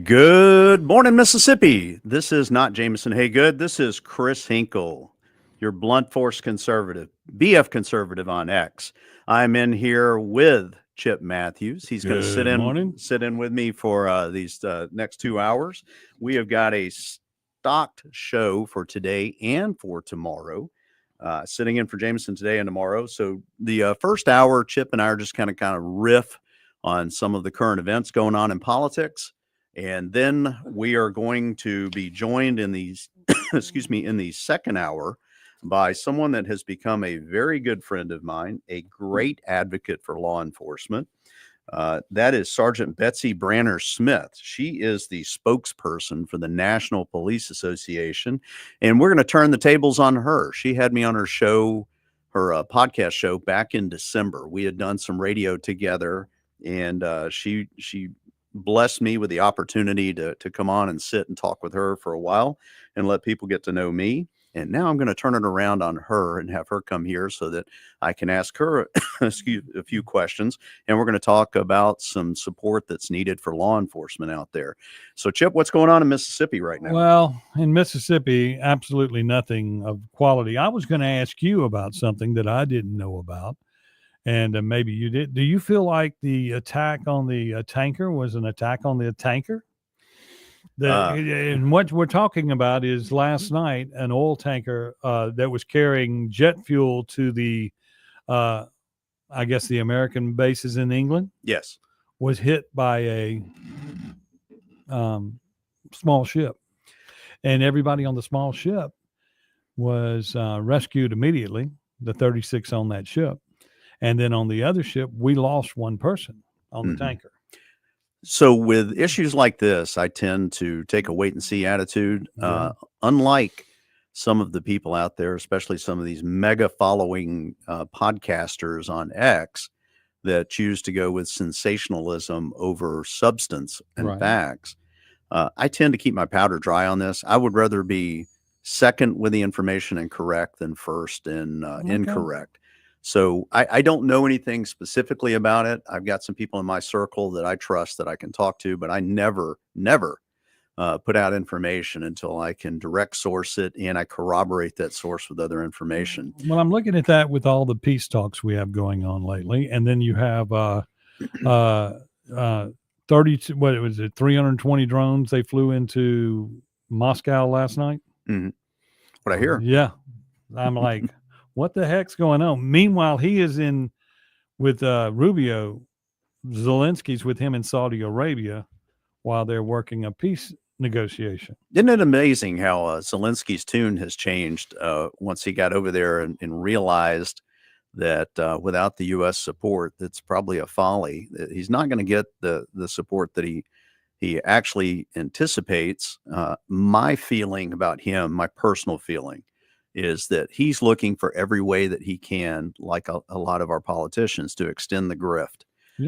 Good morning, Mississippi. This is not Jameson Haygood. This is Chris Hinkle, your blunt force conservative, BF conservative on X. I'm in here with Chip Matthews. He's going to Good morning. sit in with me for these next 2 hours. We have got a stocked show for today and for tomorrow. Sitting in for Jameson today and tomorrow. So the first hour, Chip and I are just kind of riff on some of the current events going on in politics. And then we are going to be joined in these, in the second hour by someone that has become a very good friend of mine, a great advocate for law enforcement. That is Sergeant Betsy Branner Smith. She is the spokesperson for the National Police Association, and we're going to turn the tables on her. She had me on her show, her podcast show, back in December. We had done some radio together, and she blessed me with the opportunity to come on and sit and talk with her for a while and let people get to know me. And now I'm going to turn it around on her and have her come here so that I can ask her a few questions. And we're going to talk about some support that's needed for law enforcement out there. So, Chip, what's going on in Mississippi right now? Well, in Mississippi, absolutely nothing of quality. I was going to ask you about something that I didn't know about. And maybe you did. Do you feel like the attack on the tanker was an attack on the tanker? And what we're talking about is last night, an oil tanker that was carrying jet fuel to the, I guess, the American bases in England. Yes. Was hit by a small ship. And everybody on the small ship was rescued immediately, the 36 on that ship. And then on the other ship, we lost one person on the tanker. So with issues like this, I tend to take a wait and see attitude. Unlike some of the people out there, especially some of these mega following podcasters on X that choose to go with sensationalism over substance and facts, I tend to keep my powder dry on this. I would rather be second with the information and correct than first and incorrect. So I don't know anything specifically about it. I've got some people in my circle that I trust that I can talk to, but I never put out information until I can direct source it and I corroborate that source with other information. Well, I'm looking at that with all the peace talks we have going on lately. And then you have 32, what was it, 320 drones they flew into Moscow last night. Mm-hmm. What I hear. Yeah. I'm like, what the heck's going on? Meanwhile, he is in with Rubio. Zelensky's with him in Saudi Arabia while they're working a peace negotiation. Isn't it amazing how Zelensky's tune has changed once he got over there and realized that without the U.S. support, that's probably a folly. He's not going to get the support that he actually anticipates. My feeling about him, my personal feeling, is that he's looking for every way that he can, like a lot of our politicians, to extend the grift,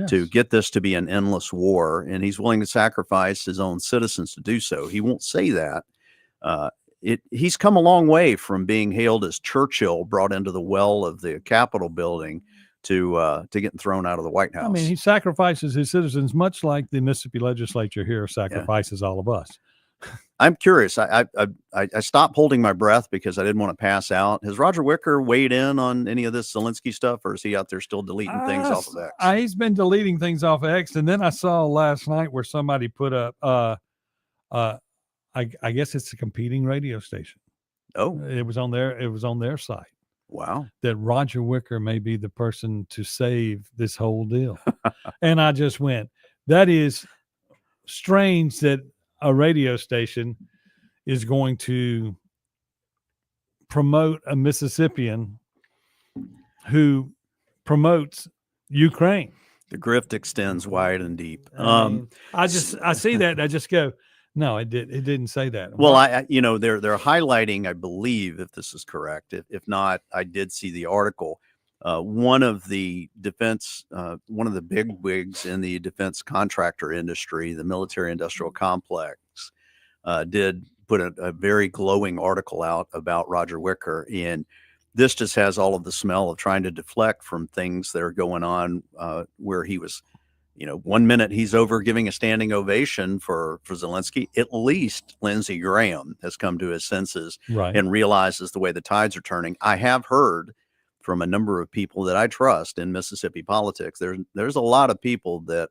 to get this to be an endless war. And he's willing to sacrifice his own citizens to do so. He won't say that. He's come a long way from being hailed as Churchill brought into the well of the Capitol building to getting thrown out of the White House. I mean, he sacrifices his citizens much like the Mississippi legislature here sacrifices all of us. I'm curious. I stopped holding my breath because I didn't want to pass out. Has Roger Wicker weighed in on any of this Zelensky stuff, or is he out there still deleting things off of X? He's been deleting things off of X, and then I saw last night where somebody put up, I guess it's a competing radio station. Oh, it was on their site. Wow. That Roger Wicker may be the person to save this whole deal. And I just went, that is strange that a radio station is going to promote a Mississippian who promotes Ukraine. The grift extends wide and deep. I see that and I just go, no, it didn't say that. Well, they're highlighting, I believe, if this is correct. If not, I did see the article. One of the big wigs in the defense contractor industry, the military industrial complex, did put a very glowing article out about Roger Wicker. And this just has all of the smell of trying to deflect from things that are going on where he was 1 minute he's over giving a standing ovation for Zelensky. At least Lindsey Graham has come to his senses Right. and realizes the way the tides are turning. I have heard from a number of people that I trust in Mississippi politics. There's a lot of people that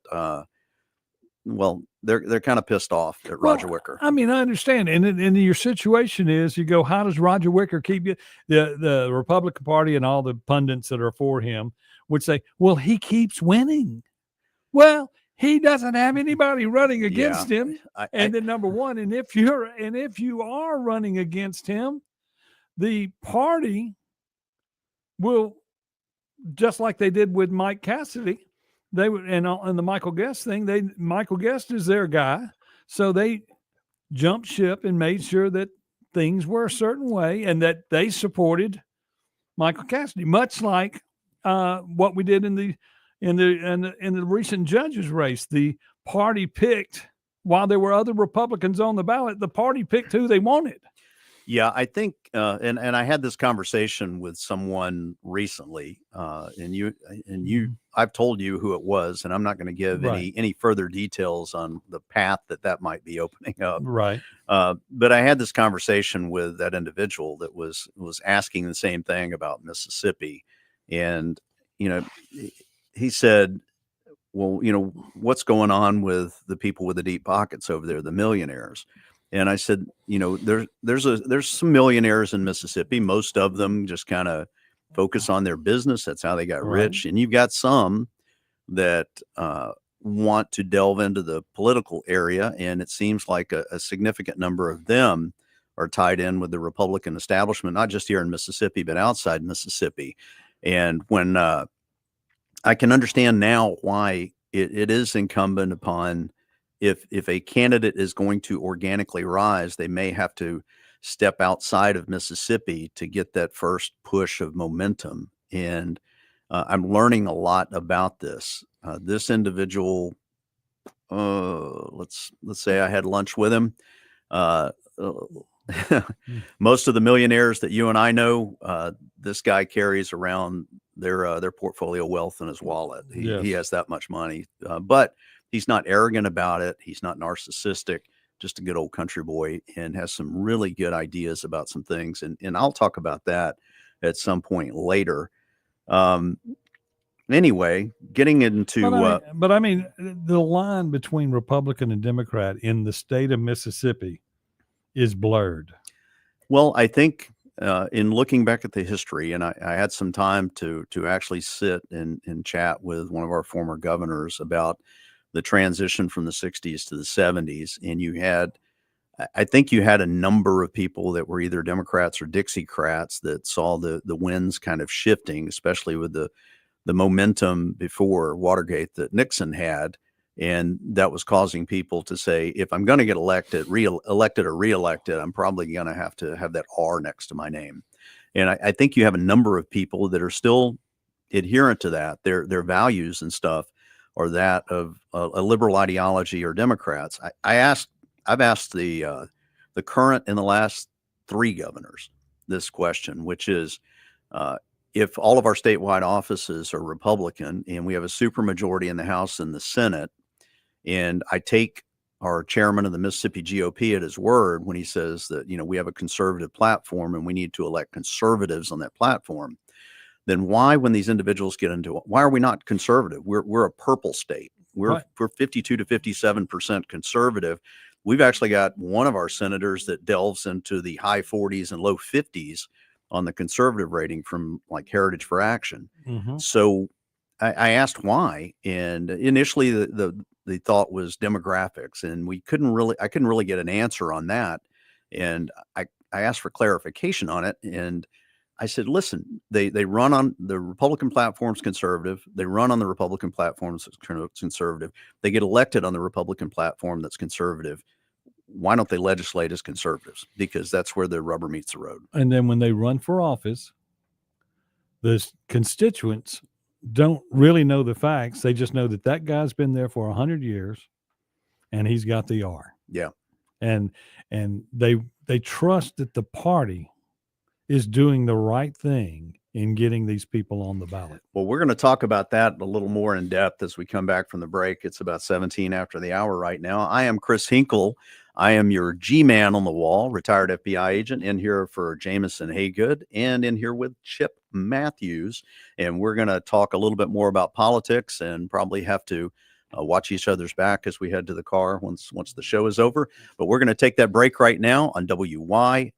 they're kind of pissed off at Roger Wicker. I mean, I understand. And your situation is, you go, how does Roger Wicker keep you? The Republican Party and all the pundits that are for him would say, well, he keeps winning. Well, he doesn't have anybody running against him. Then number one, and if you are running against him, the party will, just like they did with Mike Cassidy, they would, and the Michael Guest thing, Michael Guest is their guy. So they jumped ship and made sure that things were a certain way and that they supported Michael Cassidy, much like what we did in the recent judges race. The party picked, while there were other Republicans on the ballot, the party picked who they wanted. Yeah, I think, and I had this conversation with someone recently, and I've told you who it was, and I'm not going to give any further details on the path that might be opening up. Right. But I had this conversation with that individual that was asking the same thing about Mississippi, and he said, well, what's going on with the people with the deep pockets over there, the millionaires? And I said, there's some millionaires in Mississippi. Most of them just kind of focus on their business. That's how they got rich. And you've got some that want to delve into the political area. And it seems like a significant number of them are tied in with the Republican establishment, not just here in Mississippi, but outside Mississippi. And when I can understand now why it is incumbent upon, if a candidate is going to organically rise, they may have to step outside of Mississippi to get that first push of momentum. And I'm learning a lot about this. This individual, let's say I had lunch with him. Most of the millionaires that you and I know, this guy carries around their portfolio wealth in his wallet. He has that much money, but he's not arrogant about it. He's not narcissistic, just a good old country boy, and has some really good ideas about some things. And I'll talk about that at some point later. Anyway, getting into, but I mean, the line between Republican and Democrat in the state of Mississippi is blurred. Well, I think in looking back at the history, and I had some time to actually sit and chat with one of our former governors about the transition from the 60s to the 70s. And I think you had a number of people that were either Democrats or Dixiecrats that saw the winds kind of shifting, especially with the momentum before Watergate that Nixon had. And that was causing people to say, if I'm going to get elected or reelected, I'm probably going to have that R next to my name. And I think you have a number of people that are still adherent to that. Their values and stuff are that of a liberal ideology or Democrats. I've asked the current and the last three governors this question, which is, if all of our statewide offices are Republican and we have a supermajority in the House and the Senate, and I take our chairman of the Mississippi GOP at his word when he says that, we have a conservative platform and we need to elect conservatives on that platform, then why, when these individuals get into it, why are we not conservative? We're a purple state. We're 52 to 57% conservative. We've actually got one of our senators that delves into the high 40s and low 50s on the conservative rating from like Heritage for Action. Mm-hmm. So I asked why, and initially the thought was demographics, and I couldn't really get an answer on that. And I asked for clarification on it, and I said, listen, they run on the Republican platform's conservative. They run on the Republican platform that's conservative. They get elected on the Republican platform that's conservative. Why don't they legislate as conservatives? Because that's where the rubber meets the road. And then when they run for office, the constituents don't really know the facts. They just know that guy's been there for 100 years and he's got the R. Yeah. And they trust that the party is doing the right thing in getting these people on the ballot? Well, we're going to talk about that a little more in depth as we come back from the break. It's about 17 after the hour right now. I am Chris Hinkle. I am your G-man on the wall, retired FBI agent, in here for Jameson Haygood and in here with Chip Matthews. And we're going to talk a little bit more about politics and probably have to watch each other's back as we head to the car once the show is over. But we're going to take that break right now on WYAB.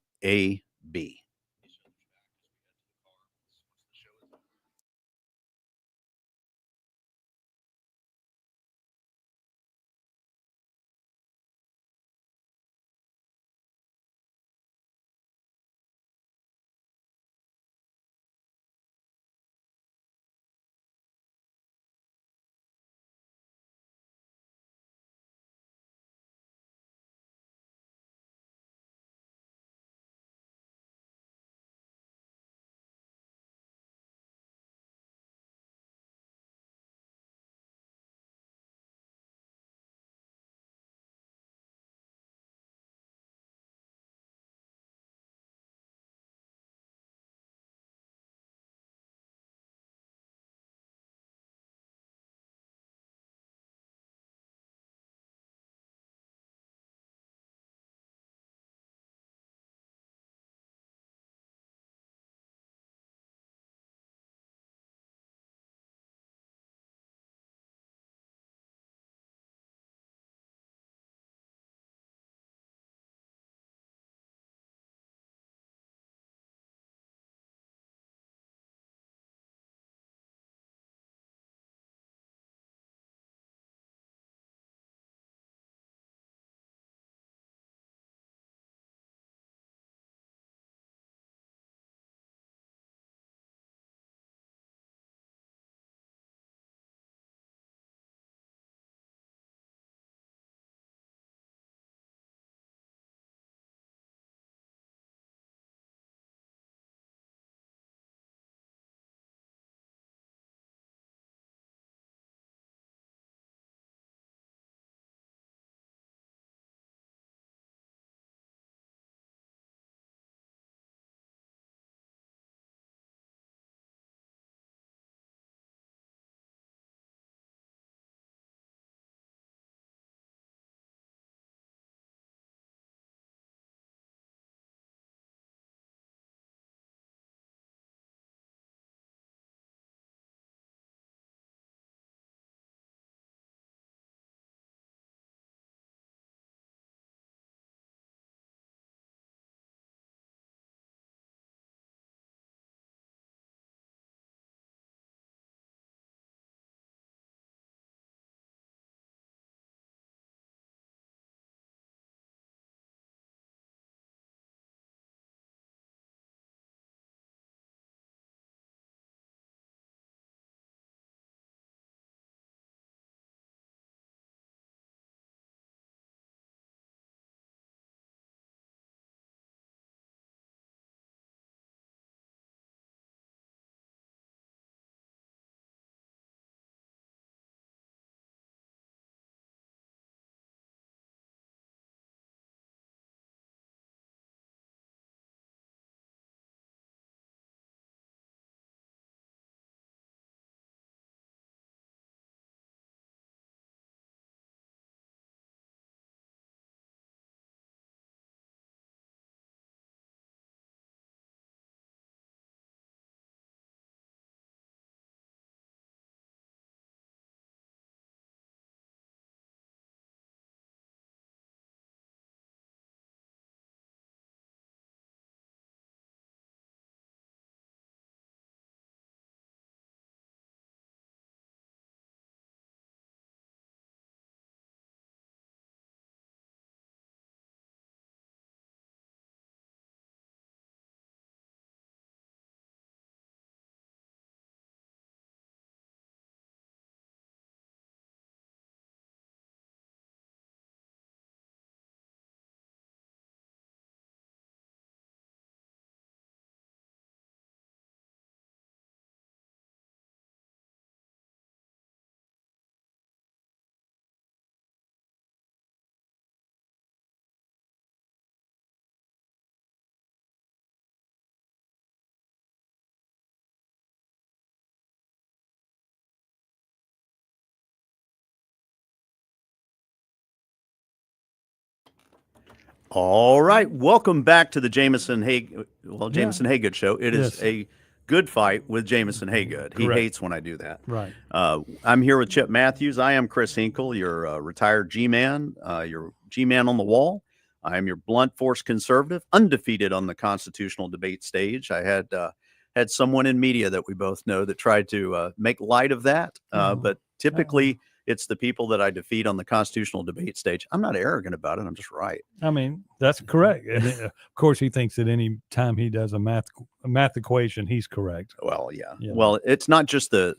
All right, welcome back to the Jameson Yeah. Jameson Haygood show. It is Yes. a good fight with Jameson Haygood. He Correct. hates when I do that. Right. I'm here with Chip Matthews. I am Chris Hinkle, your retired G-man, your G-man on the wall. I am your blunt force conservative, undefeated on the constitutional debate stage. I had someone in media that we both know that tried to make light of that, but typically it's the people that I defeat on the constitutional debate stage. I'm not arrogant about it. I'm just right. I mean, that's correct. And of course, he thinks that any time he does a math equation, he's correct. Well, yeah. Yeah. Well, it's not just the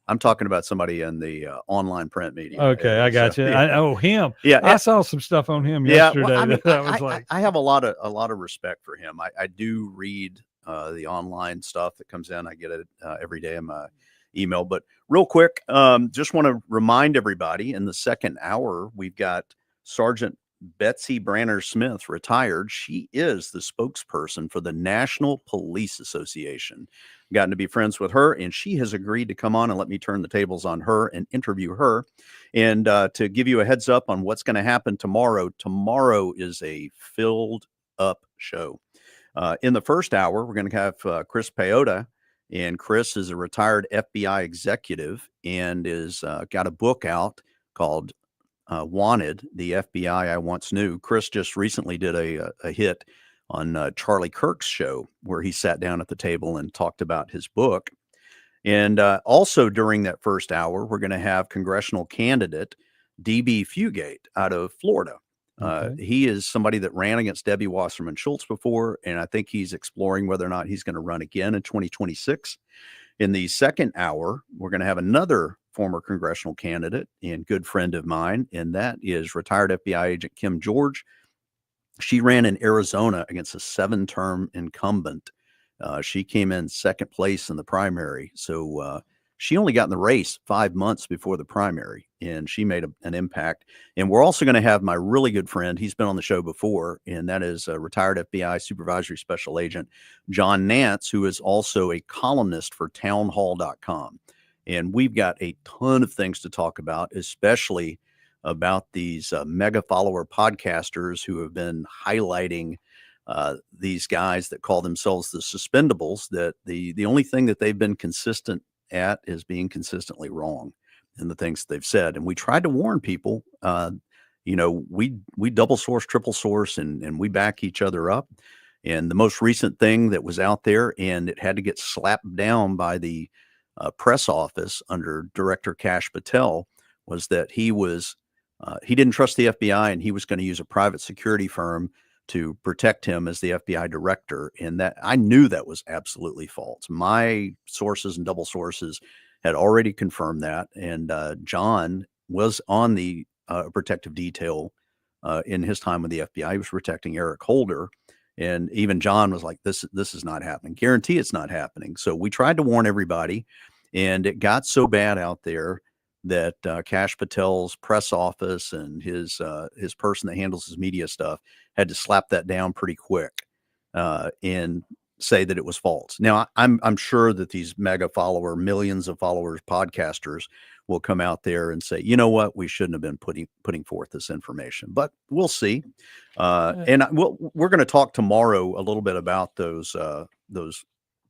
I'm talking about somebody in the online print media. Okay, I got So, you. yeah. Him. Yeah, I saw some stuff on him yeah. yesterday. Well, I mean, that was like, I have a lot of respect for him. I do read the online stuff that comes in. I get it every day in my email. But real quick, just want to remind everybody in the second hour, we've got Sergeant Betsy Branner Smith, retired. She is the spokesperson for the National Police Association. Gotten to be friends with her, and she has agreed to come on and let me turn the tables on her and interview her. And to give you a heads up on what's going to happen tomorrow, tomorrow is a filled up show. In the first hour, we're going to have Chris Peyota. And Chris is a retired FBI executive and is got a book out called Wanted, the FBI I Once Knew. Chris just recently did a hit on Charlie Kirk's show where he sat down at the table and talked about his book. And also during that first hour, we're going to have congressional candidate D.B. Fugate out of Florida. okay. He is somebody that ran against Debbie Wasserman Schultz before, and I think he's exploring whether or not he's going to run again in 2026. In the second hour, we're going to have another former congressional candidate and good friend of mine, and that is retired FBI agent Kim George. She ran in Arizona against a 7-term incumbent. She came in second place in the primary. So she only got in the race 5 months before the primary, and she made an impact. And we're also going to have my really good friend. He's been on the show before, and that is retired FBI Supervisory Special Agent John Nance, who is also a columnist for townhall.com. And we've got a ton of things to talk about, especially about these mega follower podcasters who have been highlighting these guys that call themselves the suspendables, that the only thing that they've been consistent at is being consistently wrong in the things they've said. And we tried to warn people, we double source, triple source, and we back each other up. And the most recent thing that was out there, and it had to get slapped down by the press office under Director Kash Patel, was that he didn't trust the FBI and he was going to use a private security firm to protect him as the FBI director. And that I knew that was absolutely false. My sources and double sources had already confirmed that. And John was on the protective detail in his time with the FBI. He was protecting Eric Holder. And even John was like, this is not happening. Guarantee it's not happening. So we tried to warn everybody, and it got so bad out there that Kash Patel's press office and his person that handles his media stuff had to slap that down pretty quick and say that it was false. Now, I'm sure that these mega follower, millions of followers podcasters will come out there and say, you know what, we shouldn't have been putting forth this information, but we'll see. And we're going to talk tomorrow a little bit about those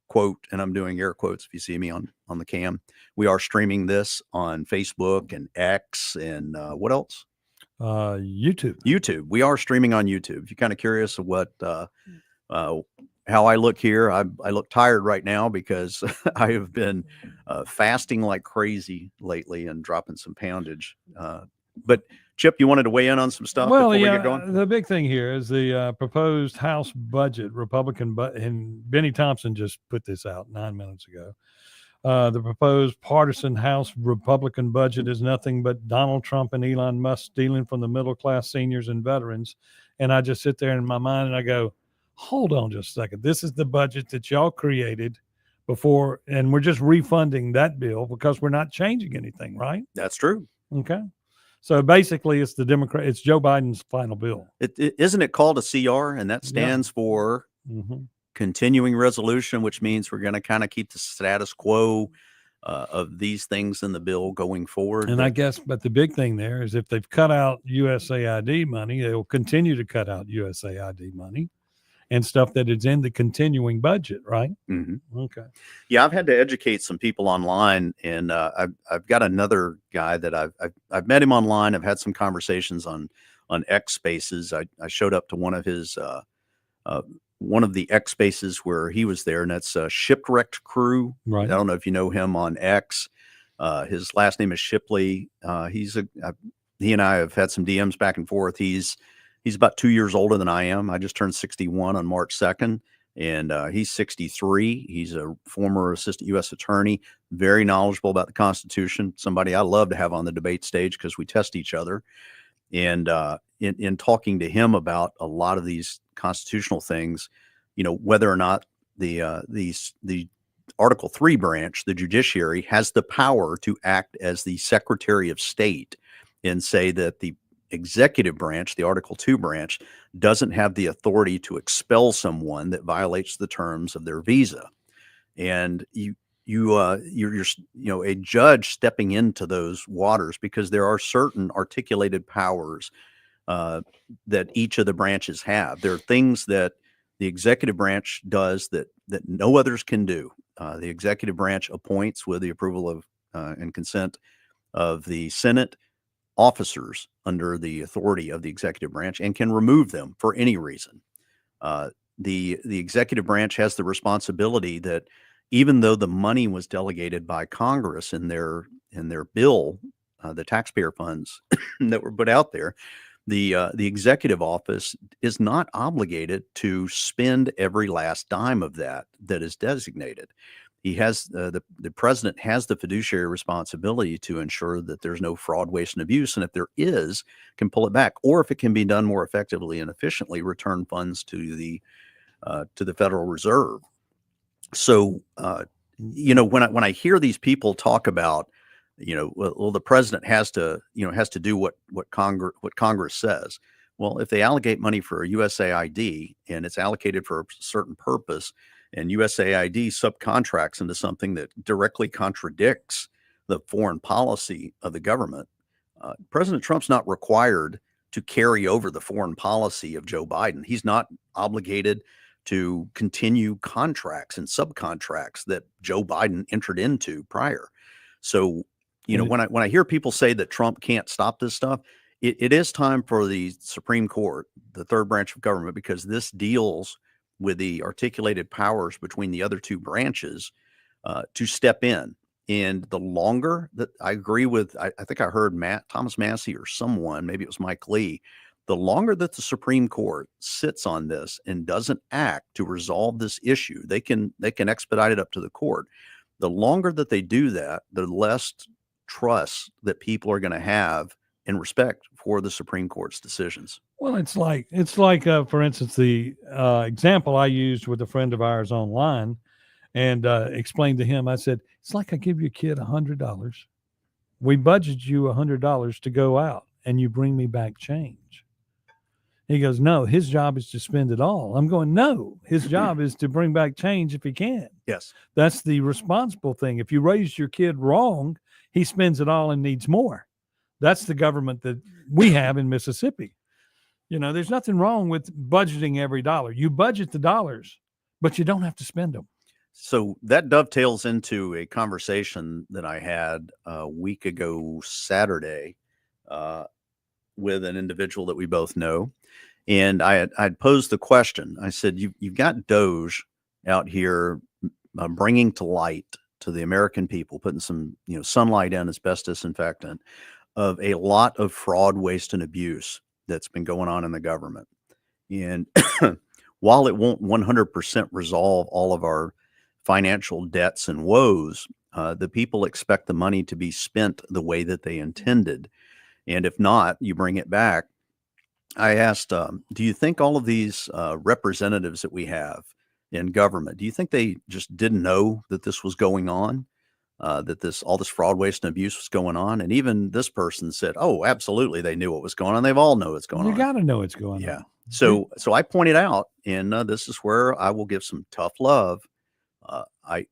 quote, and I'm doing air quotes if you see me on the cam. We are streaming this on Facebook and X and what else? YouTube. We are streaming on YouTube. If you're kind of curious of what how I look here, I look tired right now because I have been fasting like crazy lately and dropping some poundage. But Chip, you wanted to weigh in on some stuff before we get going? The big thing here is the proposed House budget, Republican budget, and Benny Thompson just put this out 9 minutes ago. The proposed partisan House Republican budget is nothing but Donald Trump and Elon Musk stealing from the middle class, seniors, and veterans. And I just sit there in my mind and I go, hold on just a second. This is the budget that y'all created before, and we're just refunding that bill because we're not changing anything, right? That's true. Okay. So basically, it's it's Joe Biden's final bill. Isn't it called a CR? And that stands for continuing resolution, which means we're going to kind of keep the status quo. of these things in the bill going forward. And I guess, but the big thing there is if they've cut out USAID money, they will continue to cut out USAID money and stuff that is in the continuing budget, right? Mm-hmm. Okay. Yeah, I've had to educate some people online, and I've got another guy that I've met him online. I've had some conversations on X Spaces. I showed up to one of the X Spaces where he was there, and that's Shipwrecked Crew. Right. I don't know if you know him on X. His last name is Shipley. He and I have had some DMs back and forth. He's about 2 years older than I am. I just turned 61 on March 2nd. And he's 63. He's a former assistant U.S. attorney, very knowledgeable about the Constitution, somebody I love to have on the debate stage because we test each other. And in talking to him about a lot of these constitutional things, whether or not the Article 3 branch, the judiciary, has the power to act as the Secretary of State and say that the executive branch, the Article 2 branch, doesn't have the authority to expel someone that violates the terms of their visa. And you're a judge stepping into those waters because there are certain articulated powers that each of the branches have. There are things that the executive branch does that no others can do. The executive branch appoints with the approval of and consent of the Senate officers under the authority of the executive branch and can remove them for any reason. The executive branch has the responsibility that even though the money was delegated by Congress in their bill, the taxpayer funds that were put out there, the executive office is not obligated to spend every last dime of that is designated. He has the president has the fiduciary responsibility to ensure that there's no fraud, waste, and abuse, and if there is, can pull it back, or if it can be done more effectively and efficiently, return funds to the Federal Reserve. So, when I hear these people talk about, well, the president has to do what Congress says. Well, if they allocate money for USAID and it's allocated for a certain purpose, and USAID subcontracts into something that directly contradicts the foreign policy of the government, President Trump's not required to carry over the foreign policy of Joe Biden. He's not obligated to continue contracts and subcontracts that Joe Biden entered into prior. So, when I hear people say that Trump can't stop this stuff, it is time for the Supreme Court, the third branch of government, because this deals with the articulated powers between the other two branches to step in. And the longer that I agree with, I think I heard Thomas Massey or someone, maybe it was Mike Lee, the longer that the Supreme Court sits on this and doesn't act to resolve this issue, they can expedite it up to the court. The longer that they do that, the less trust that people are going to have in respect for the Supreme Court's decisions. Well, it's like for instance, the example I used with a friend of ours online, and explained to him. I said, it's like I give your kid $100. We budget you $100 to go out, and you bring me back change. He goes, no, his job is to spend it all. I'm going, no, his job is to bring back change if he can. Yes, that's the responsible thing. If you raise your kid wrong, he spends it all and needs more. That's the government that we have in Mississippi. There's nothing wrong with budgeting every dollar. You budget the dollars, but you don't have to spend them. So that dovetails into a conversation that I had a week ago Saturday with an individual that we both know. And I'd posed the question. I said, you've got Doge out here bringing to light to the American people, putting some sunlight in, asbestos disinfectant, of a lot of fraud, waste, and abuse that's been going on in the government. And while it won't 100% resolve all of our financial debts and woes, the people expect the money to be spent the way that they intended. And if not, you bring it back. I asked, do you think all of these representatives that we have in government, do you think they just didn't know that this was going on? That all this fraud, waste, and abuse was going on? And even this person said, oh, absolutely, they knew what was going on. They've all know what's going on. You got to know what's going on. on. So I pointed out, and this is where I will give some tough love. I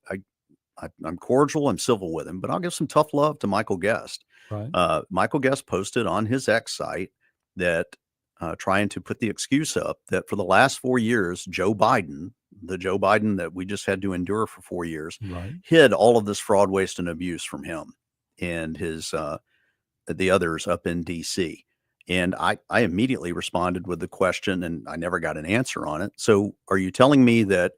I'm cordial, I'm civil with him, but I'll give some tough love to Michael Guest. Right. Michael Guest posted on his X site that trying to put the excuse up that for the last 4 years, Joe Biden, the Joe Biden that we just had to endure for 4 years, Right. hid all of this fraud, waste, and abuse from him and his the others up in D.C. And I immediately responded with the question, and I never got an answer on it. So, are you telling me that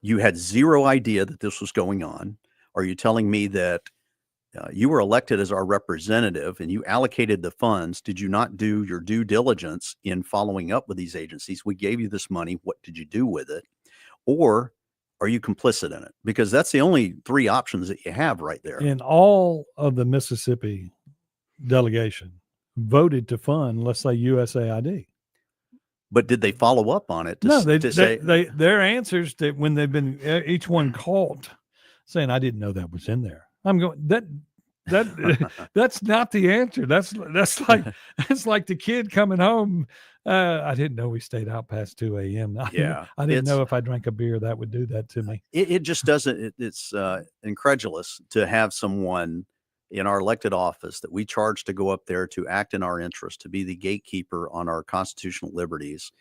you had zero idea that this was going on? Are you telling me that you were elected as our representative and you allocated the funds? Did you not do your due diligence in following up with these agencies? We gave you this money. What did you do with it? Or are you complicit in it? Because that's the only 3 options that you have right there. And all of the Mississippi delegation voted to fund, let's say, USAID. But did they follow up on it? No, say their answers that when they've been each one caught saying, "I didn't know that was in there." I'm going that's not the answer. That's like the kid coming home. I didn't know we stayed out past 2 a.m. I didn't know if I drank a beer that would do that to me. It just doesn't. It's incredulous to have someone in our elected office that we charge to go up there to act in our interest, to be the gatekeeper on our constitutional liberties,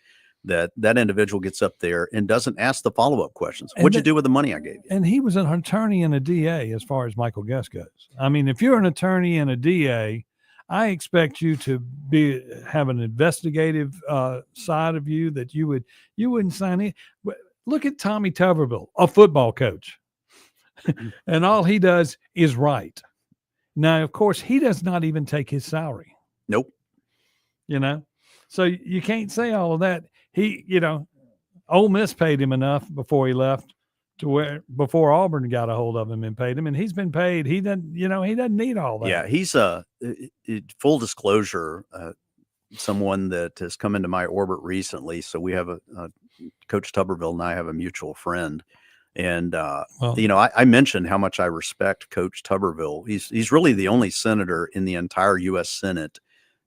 that individual gets up there and doesn't ask the follow-up questions. What'd you do with the money I gave you? And he was an attorney and a DA as far as Michael Guest goes. I mean, if you're an attorney and a DA, I expect you to have an investigative side of you that you wouldn't sign in. Look at Tommy Tuberville, a football coach, and all he does is write. Now, of course, he does not even take his salary. Nope. So you can't say all of that. Ole Miss paid him enough before he left to where before Auburn got a hold of him and paid him, and he's been paid. He doesn't need all that. Yeah, he's full disclosure, someone that has come into my orbit recently. So we have Coach Tuberville and I have a mutual friend. And, I mentioned how much I respect Coach Tuberville. He's really the only senator in the entire U.S. Senate,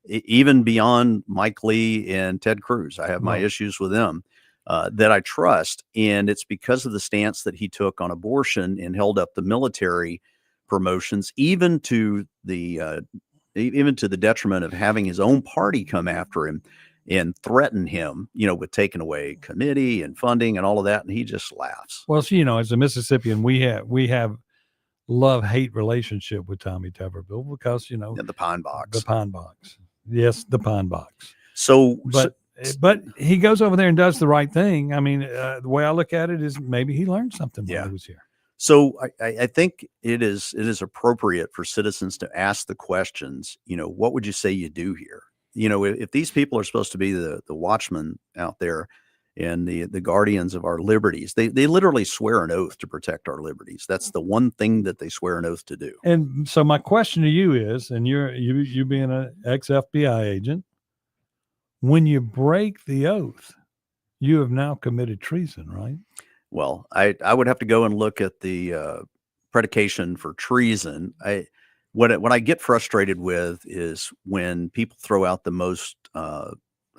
even beyond Mike Lee and Ted Cruz. I have my issues with them that I trust. And it's because of the stance that he took on abortion and held up the military promotions, even to the detriment of having his own party come after him and threaten him, with taking away committee and funding and all of that. And he just laughs. Well, so, as a Mississippian, we have love-hate relationship with Tommy Tuberville because, the Pine Box. The Pine Box. Yes, the Pine Box. But he goes over there and does the right thing. I mean, the way I look at it is maybe he learned something while he was here. So I think it is appropriate for citizens to ask the questions, what would you say you do here? If these people are supposed to be the watchmen out there and the guardians of our liberties, they literally swear an oath to protect our liberties. That's the one thing that they swear an oath to do. And so my question to you is, and you being an ex-FBI agent, when you break the oath, you have now committed treason, right? Well, I would have to go and look at the predication for treason. What I get frustrated with is when people throw out the most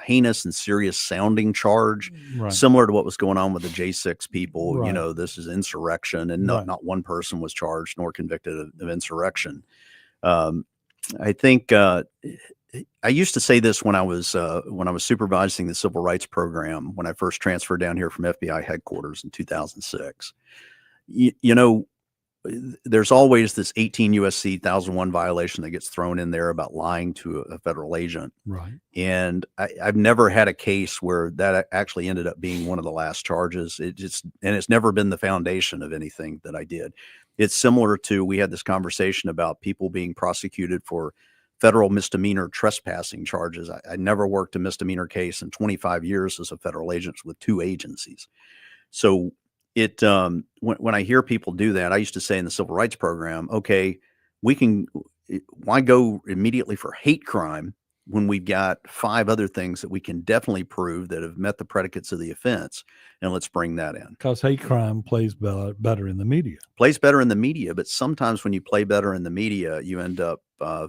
heinous and serious sounding charge, similar to what was going on with the J6 people. Right. This is insurrection, and not one person was charged nor convicted of insurrection. I think I used to say this when I was supervising the civil rights program when I first transferred down here from FBI headquarters in 2006. There's always this 18 USC 1001 violation that gets thrown in there about lying to a federal agent. Right. And I've never had a case where that actually ended up being one of the last charges. It's never been the foundation of anything that I did. It's similar to, we had this conversation about people being prosecuted for federal misdemeanor trespassing charges. I never worked a misdemeanor case in 25 years as a federal agent with 2 agencies. So when I hear people do that, I used to say in the civil rights program, okay, why go immediately for hate crime when we've got 5 other things that we can definitely prove that have met the predicates of the offense, and let's bring that in. Because hate crime plays better in the media. Plays better in the media, but sometimes when you play better in the media, you end up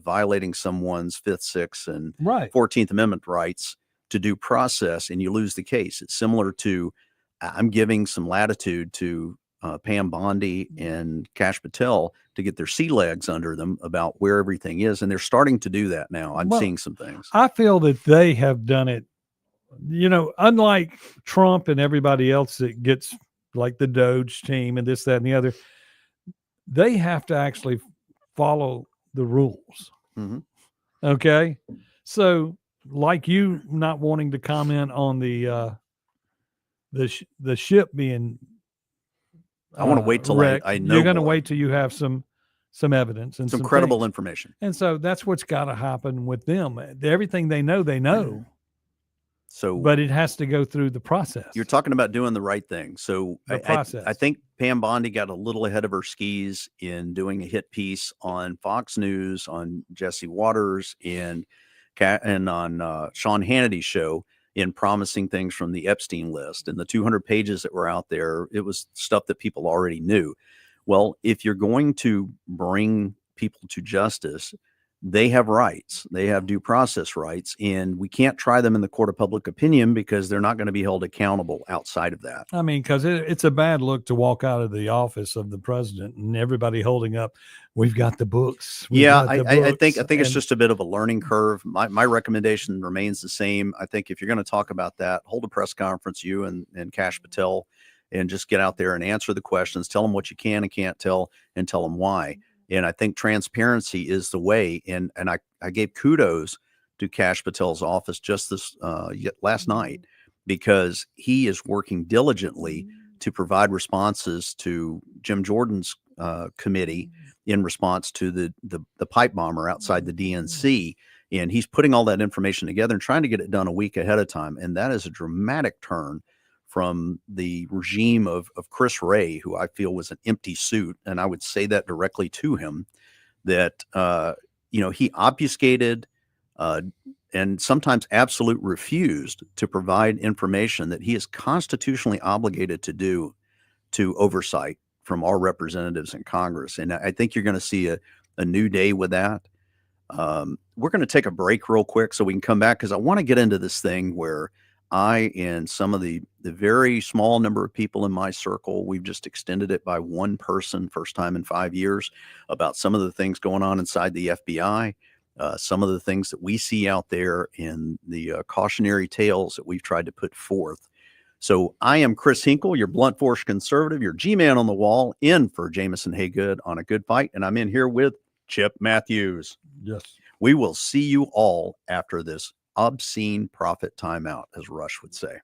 violating someone's 5th, 6th, and 14th Amendment rights to due process, and you lose the case. It's similar to I'm giving some latitude to Pam Bondi and Kash Patel to get their sea legs under them about where everything is. And they're starting to do that now. I'm Well, seeing some things. I feel that they have done it, unlike Trump and everybody else that gets like the Doge team and this, that, and the other, they have to actually follow the rules. Mm-hmm. Okay. So, like you not wanting to comment on the ship being I want to wait till wrecked, I know you're going to more. wait till you have some evidence and some credible things. information. And so that's what's got to happen with them. Everything they know. So, but it has to go through the process. You're talking about doing the right thing. So I think Pam Bondi got a little ahead of her skis in doing a hit piece on Fox News, on Jesse Waters, and on Sean Hannity's show, in promising things from the Epstein list. And the 200 pages that were out there, it was stuff that people already knew. Well, if you're going to bring people to justice, they have rights. They have due process rights, and we can't try them in the court of public opinion because they're not going to be held accountable outside of that. I mean, because it's a bad look to walk out of the office of the president and everybody holding up, we've got the books. I think it's just a bit of a learning curve. My recommendation remains the same. I think if you're going to talk about that, hold a press conference, you and Kash Patel, and just get out there and answer the questions. Tell them what you can and can't tell, and tell them why. And I think transparency is the way. And I gave kudos to Kash Patel's office just this last night, because he is working diligently to provide responses to Jim Jordan's committee in response to the pipe bomber outside the DNC. And he's putting all that information together and trying to get it done a week ahead of time. And that is a dramatic turn from the regime of Chris Wray, who I feel was an empty suit. And I would say that directly to him, that, he obfuscated and sometimes absolute refused to provide information that he is constitutionally obligated to do to oversight from our representatives in Congress. And I think you're going to see a new day with that. We're going to take a break real quick so we can come back, because I want to get into this thing where I and some of the very small number of people in my circle, we've just extended it by one person, first time in 5 years, about some of the things going on inside the FBI, some of the things that we see out there, in the cautionary tales that we've tried to put forth. So I am Chris Hinkle, your blunt force conservative, your G-man on the wall, in for Jameson Haygood on A Good Fight. And I'm in here with Chip Matthews. Yes. We will see you all after this obscene profit timeout, as Rush would say.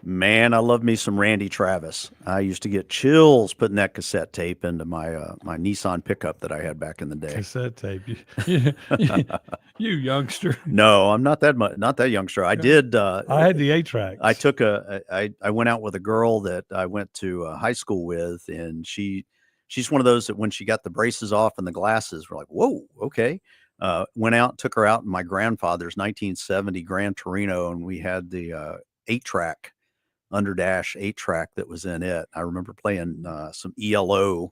Man, I love me some Randy Travis. I used to get chills putting that cassette tape into my Nissan pickup that I had back in the day. Cassette tape. You youngster. No, I'm not that much, not that youngster. I Yeah. did. I had the 8 I tracks. took I went out with a girl that I went to high school with, and she's one of those that when she got the braces off and the glasses, we're like, whoa, okay. Went out, took her out in my grandfather's 1970 Gran Torino, and we had the 8-track underdash 8-track that was in it. I remember playing some ELO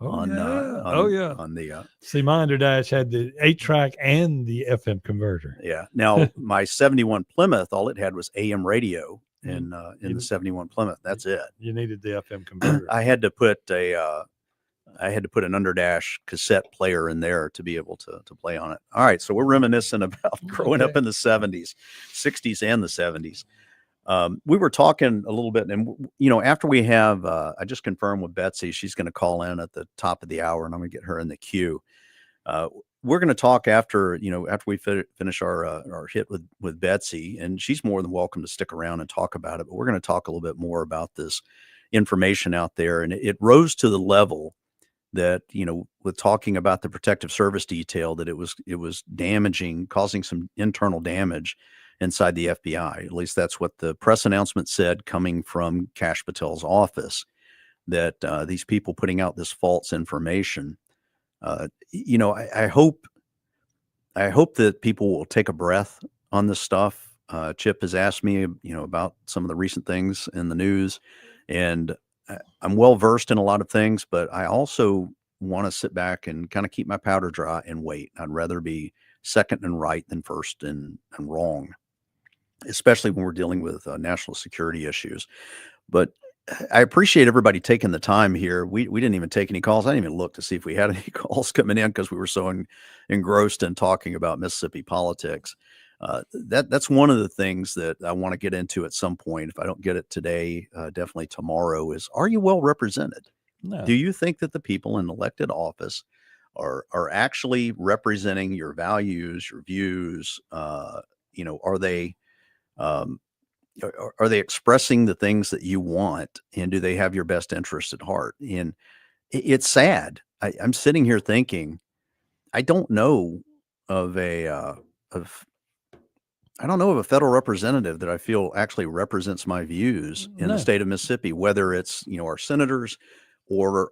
Oh yeah. Oh yeah. on the See, my Underdash had the 8-track and the FM converter. yeah. Now my 71 Plymouth, all it had was AM radio You, in the 71 Plymouth. That's it. you needed the FM converter. I had to put I had to put an underdash cassette player in there to be able to play on it. All right, so we're reminiscing about growing up Okay. in the 70s, 60s, and the 70s. We were talking a little bit, and after we have, I just confirmed with Betsy, she's going to call in at the top of the hour, and I'm going to get her in the queue. We're going to talk after after we finish our hit with Betsy, and she's more than welcome to stick around and talk about it. But we're going to talk a little bit more about this information out there, and it rose to the level that with talking about the protective service detail, that it was damaging, causing some internal damage inside the FBI. At least that's what the press announcement said, coming from Kash Patel's office, that these people putting out this false information. I hope that people will take a breath on this stuff. Chip has asked me, about some of the recent things in the news, and I'm well versed in a lot of things, but I also want to sit back and kind of keep my powder dry and wait. I'd rather be second and right than first and wrong, especially when we're dealing with national security issues. But I appreciate everybody taking the time here. We didn't even take any calls. I didn't even look to see if we had any calls coming in because we were so engrossed in talking about Mississippi politics. That's one of the things that I want to get into at some point. If I don't get it today, definitely tomorrow. Is, are you well represented? No. Do you think that the people in elected office are actually representing your values, your views? Are they um, are they expressing the things that you want, and do they have your best interest at heart? And it's sad. I'm sitting here thinking, I don't know of a of I don't know of a federal representative that I feel actually represents my views in the No. state of Mississippi, whether it's our senators or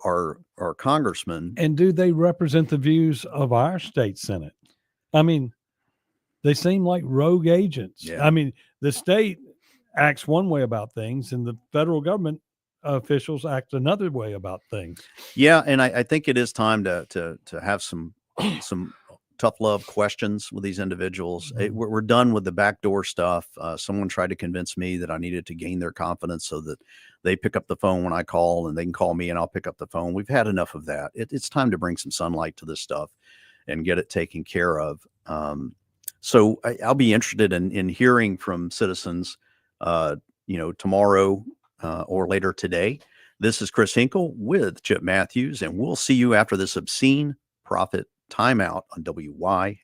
our congressmen. And do they represent the views of our state senate? I mean, they seem like rogue agents. Yeah. I mean, the state acts one way about things, and the federal government officials act another way about things. Yeah, and I think it is time to have some tough love questions with these individuals. We're done with the backdoor stuff. Someone tried to convince me that I needed to gain their confidence so that they pick up the phone when I call, and they can call me and I'll pick up the phone. We've had enough of that. It's time to bring some sunlight to this stuff and get it taken care of. So I'll be interested in hearing from citizens, tomorrow or later today. This is Chris Hinkle with Chip Matthews, and we'll see you after this obscene profit timeout on WYAB.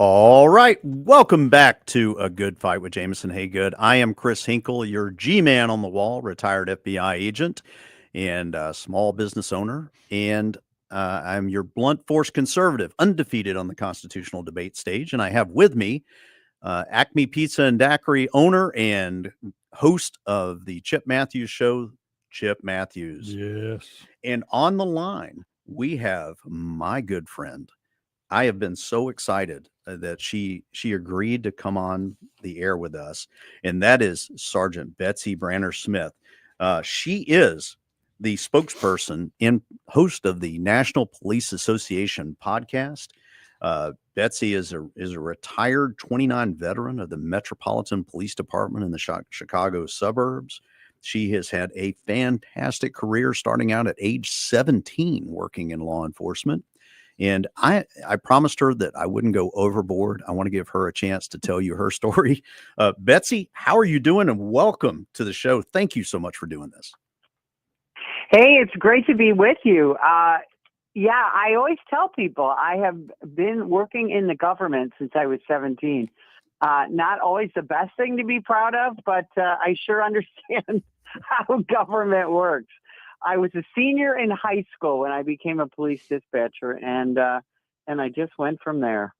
All right. Welcome back to A Good Fight with Jameson Haygood. I am Chris Hinkle, your G-man on the wall, retired FBI agent and small business owner. And I'm your blunt force conservative, undefeated on the constitutional debate stage. And I have with me Acme Pizza and Daiquiri owner and host of the Chip Matthews Show, Chip Matthews. Yes. And on the line, we have my good friend. I have been so excited that she agreed to come on the air with us, and that is Sergeant Betsy Branner Smith. She is the spokesperson and host of the National Police Association podcast. Betsy is a retired 29 veteran of the Metropolitan Police Department in the Chicago suburbs. She has had a fantastic career starting out at age 17 working in law enforcement. And I promised her that I wouldn't go overboard. I want to give her a chance to tell you her story. Betsy, how are you doing? And welcome to the show. Thank you so much for doing this. Hey, it's great to be with you. Yeah, I always tell people I have been working in the government since I was 17. Not always the best thing to be proud of, but I sure understand how government works. I was a senior in high school when I became a police dispatcher, and I just went from there.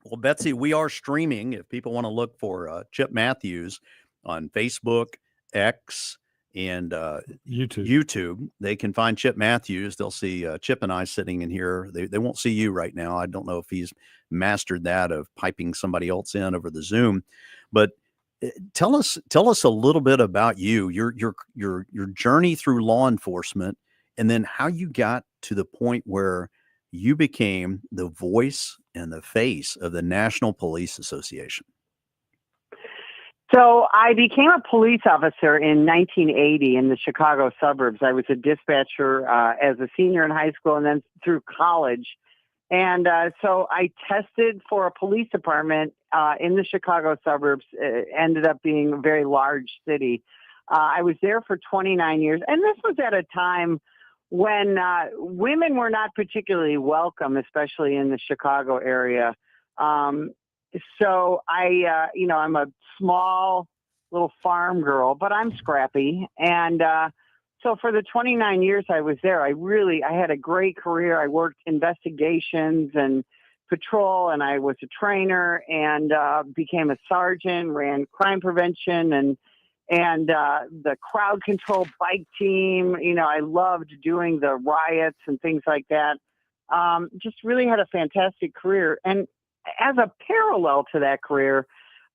Well, Betsy, we are streaming. If people want to look for Chip Matthews on Facebook, X, and YouTube, they can find Chip Matthews. They'll see Chip and I sitting in here. They won't see you right now. I don't know if he's mastered that of piping somebody else in over the Zoom, but tell us a little bit about you, your journey through law enforcement, and then how you got to the point where you became the voice and the face of the National Police Association. So I became a police officer in 1980 in the Chicago suburbs. I was a dispatcher as a senior in high school and then through college. And so I tested for a police department in the Chicago suburbs. It ended up being a very large city. I was there for 29 years. And this was at a time when women were not particularly welcome, especially in the Chicago area. So I'm a small little farm girl, but I'm scrappy. And so for the 29 years I was there, I had a great career. I worked investigations and patrol, and I was a trainer and became a sergeant, ran crime prevention and the crowd control bike team. I loved doing the riots and things like that. Just really had a fantastic career. And as a parallel to that career,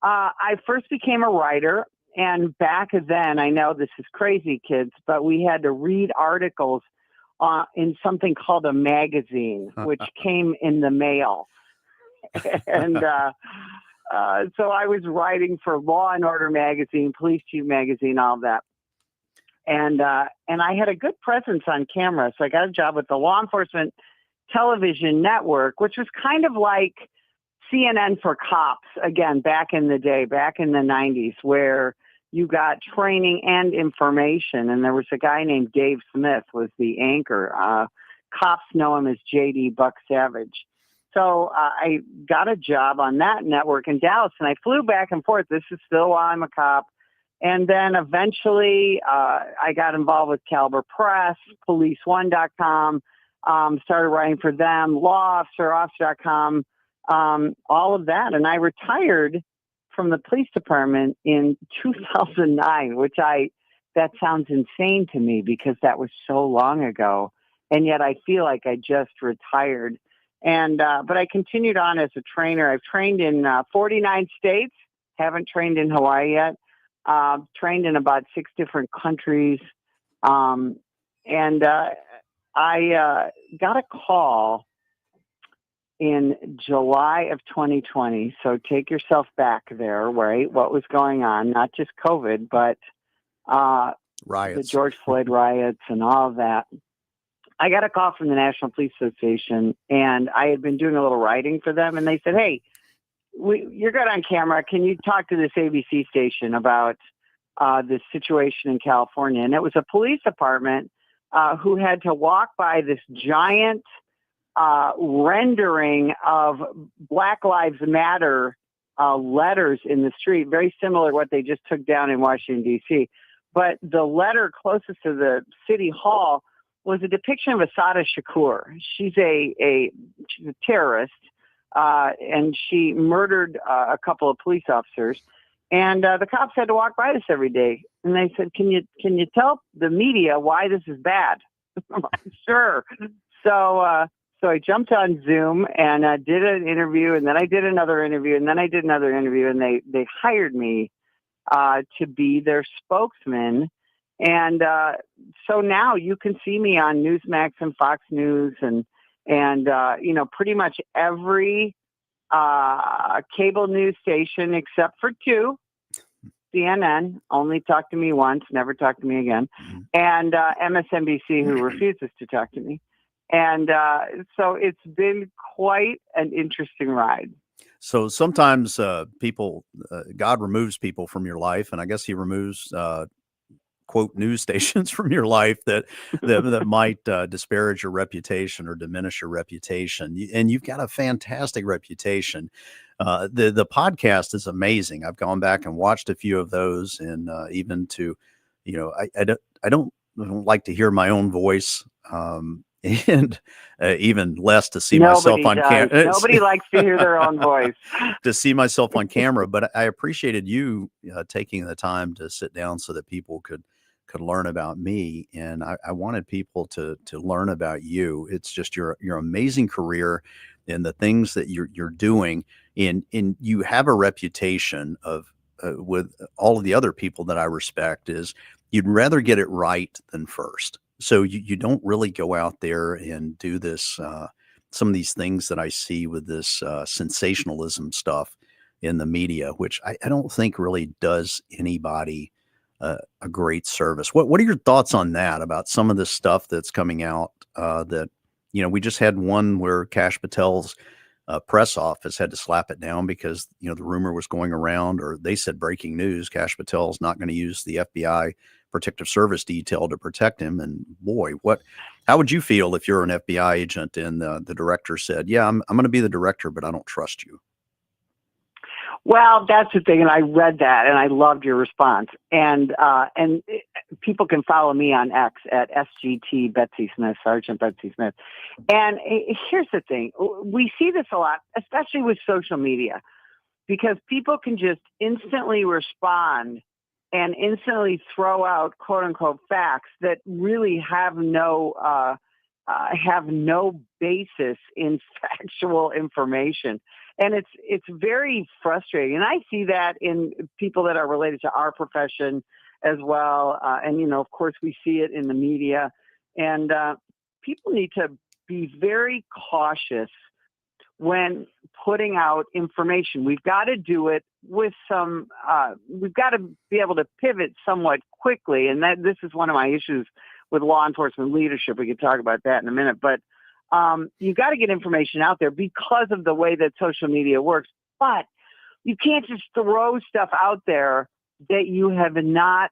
I first became a writer. And back then, I know this is crazy, kids, but we had to read articles in something called a magazine, which came in the mail. And so I was writing for Law and Order magazine, Police Chief magazine, all that. And I had a good presence on camera. So I got a job with the Law Enforcement Television Network, which was kind of like CNN for cops, again, back in the day, back in the 90s, where you got training and information. And there was a guy named Dave Smith was the anchor. Cops know him as J.D. Buck Savage. So I got a job on that network in Dallas, and I flew back and forth. This is still while I'm a cop. And then eventually I got involved with Caliber Press, police1.com, started writing for them, lawofficer.com, all of that. And I retired from the police department in 2009, which that sounds insane to me because that was so long ago. And yet I feel like I just retired. And, but I continued on as a trainer. I've trained in 49 states, haven't trained in Hawaii yet, trained in about 6 different countries. I got a call in July of 2020. So take yourself back there, right? What was going on? Not just COVID, but Riots. The George Floyd riots and all of that. I got a call from the National Police Association, and I had been doing a little writing for them, and they said, hey, you're good on camera. Can you talk to this ABC station about this situation in California? And it was a police department who had to walk by this giant rendering of Black Lives Matter letters in the street, very similar to what they just took down in Washington, D.C. But the letter closest to the city hall was a depiction of Asada Shakur. She's a terrorist, and she murdered a couple of police officers. And the cops had to walk by this every day. And they said, can you tell the media why this is bad? I'm like, sure. So I jumped on Zoom and did an interview, and then I did another interview, and then I did another interview, and they hired me to be their spokesman. And so now you can see me on Newsmax and Fox News and pretty much every cable news station except for two. CNN only talked to me once, never talked to me again, and MSNBC, who refuses to talk to me. And so it's been quite an interesting ride. So sometimes people, God removes people from your life, and I guess he removes quote news stations from your life that might disparage your reputation or diminish your reputation. And you've got a fantastic reputation. The podcast is amazing. I've gone back and watched a few of those, and even to, I don't like to hear my own voice. And even less to see myself on camera. Nobody likes to hear their own voice. To see myself on camera, but I appreciated you taking the time to sit down so that people could learn about me, and I wanted people to learn about you. It's just your amazing career and the things that you're doing, and you have a reputation of with all of the other people that I respect is you'd rather get it right than first. So you don't really go out there and do this, some of these things that I see with this sensationalism stuff in the media, which I don't think really does anybody a great service. What are your thoughts on that, about some of this stuff that's coming out that, we just had one where Kash Patel's press office had to slap it down because, the rumor was going around, or they said breaking news, Kash Patel's not going to use the FBI protective service detail to protect him. And boy, how would you feel if you're an FBI agent and the director said, yeah, I'm going to be the director, but I don't trust you? Well, that's the thing. And I read that and I loved your response. And people can follow me on X at SGT Betsy Smith, Sergeant Betsy Smith. And here's the thing. We see this a lot, especially with social media, because people can just instantly respond and instantly throw out quote unquote facts that really have no basis in factual information. And it's very frustrating. And I see that in people that are related to our profession as well. And, of course, we see it in the media. And people need to be very cautious when putting out information. We've got to do it with we've got to be able to pivot somewhat quickly. And this is one of my issues with law enforcement leadership. We could talk about that in a minute. But you got to get information out there because of the way that social media works. But you can't just throw stuff out there that you have not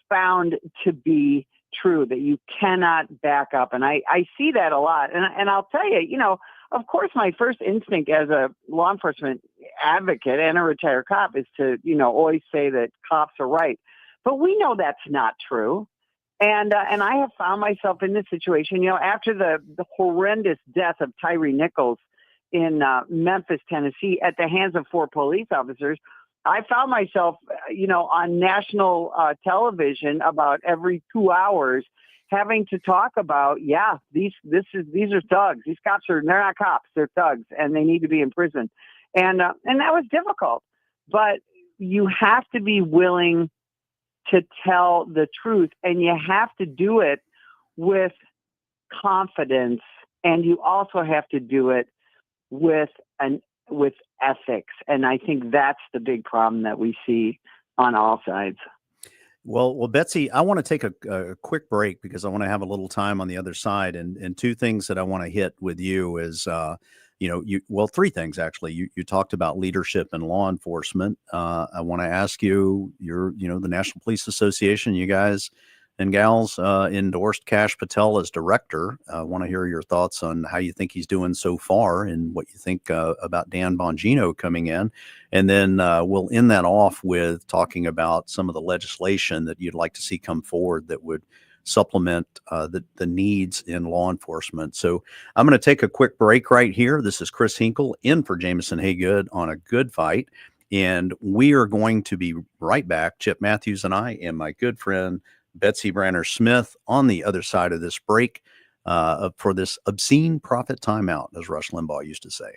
found to be true, that you cannot back up. And I see that a lot. And I'll tell you, of course, my first instinct as a law enforcement advocate and a retired cop is to, always say that cops are right. But we know that's not true. And I have found myself in this situation, after the horrendous death of Tyree Nichols in Memphis, Tennessee, at the hands of 4 police officers. I found myself, on national television about every 2 hours having to talk about, these are thugs. These cops they're not cops, they're thugs, and they need to be in prison. And that was difficult. But you have to be willing to tell the truth, and you have to do it with confidence, and you also have to do it with ethics. And I think that's the big problem that we see on all sides. Well, Betsy, I want to take a quick break because I want to have a little time on the other side. And 2 things that I want to hit with you is, 3 things actually. You talked about leadership and law enforcement. I want to ask you, you're, the National Police Association, you guys and gals endorsed Kash Patel as director. I want to hear your thoughts on how you think he's doing so far and what you think about Dan Bongino coming in. And then we'll end that off with talking about some of the legislation that you'd like to see come forward that would supplement the needs in law enforcement. So I'm going to take a quick break right here. This is Chris Hinkle in for Jameson Haygood on A Good Fight. And we are going to be right back, Chip Matthews and I, and my good friend Betsy Branner Smith on the other side of this break for this obscene profit timeout, as Rush Limbaugh used to say.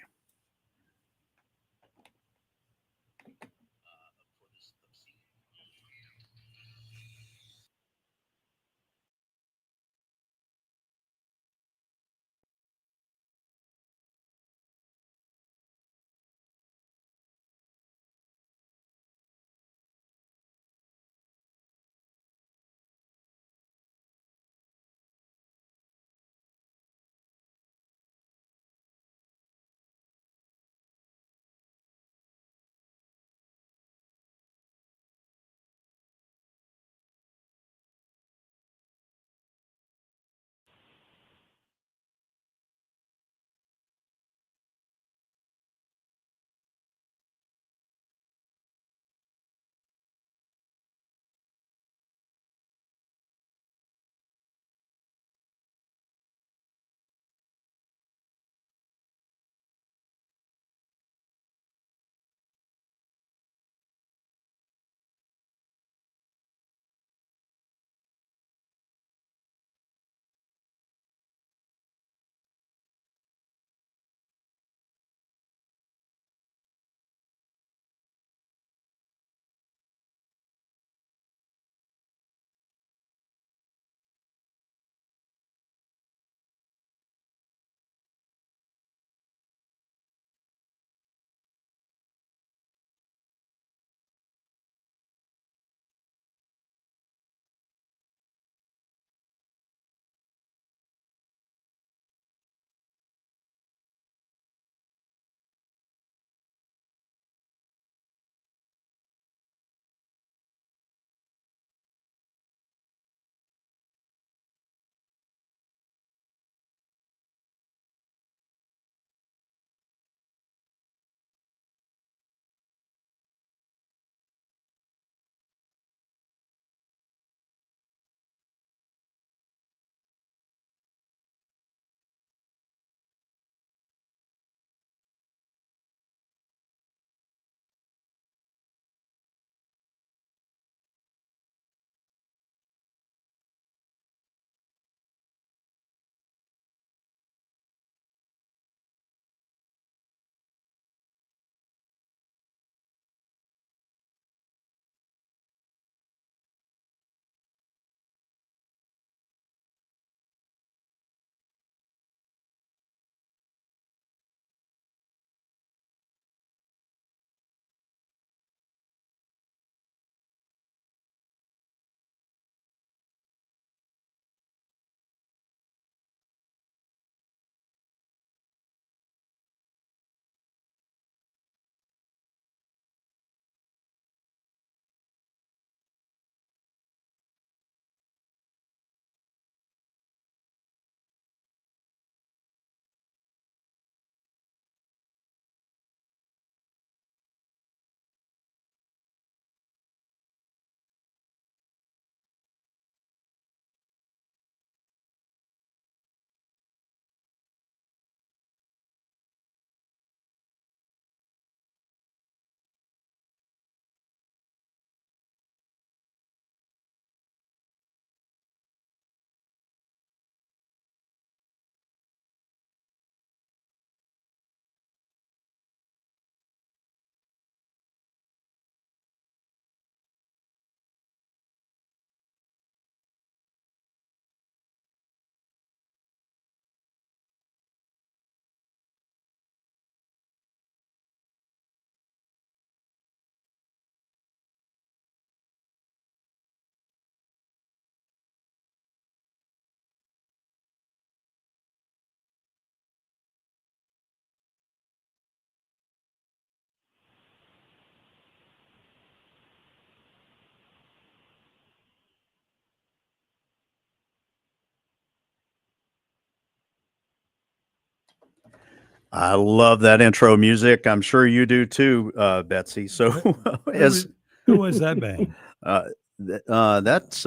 I love that intro music. I'm sure you do too, Betsy. So, as Who was that band? uh, that's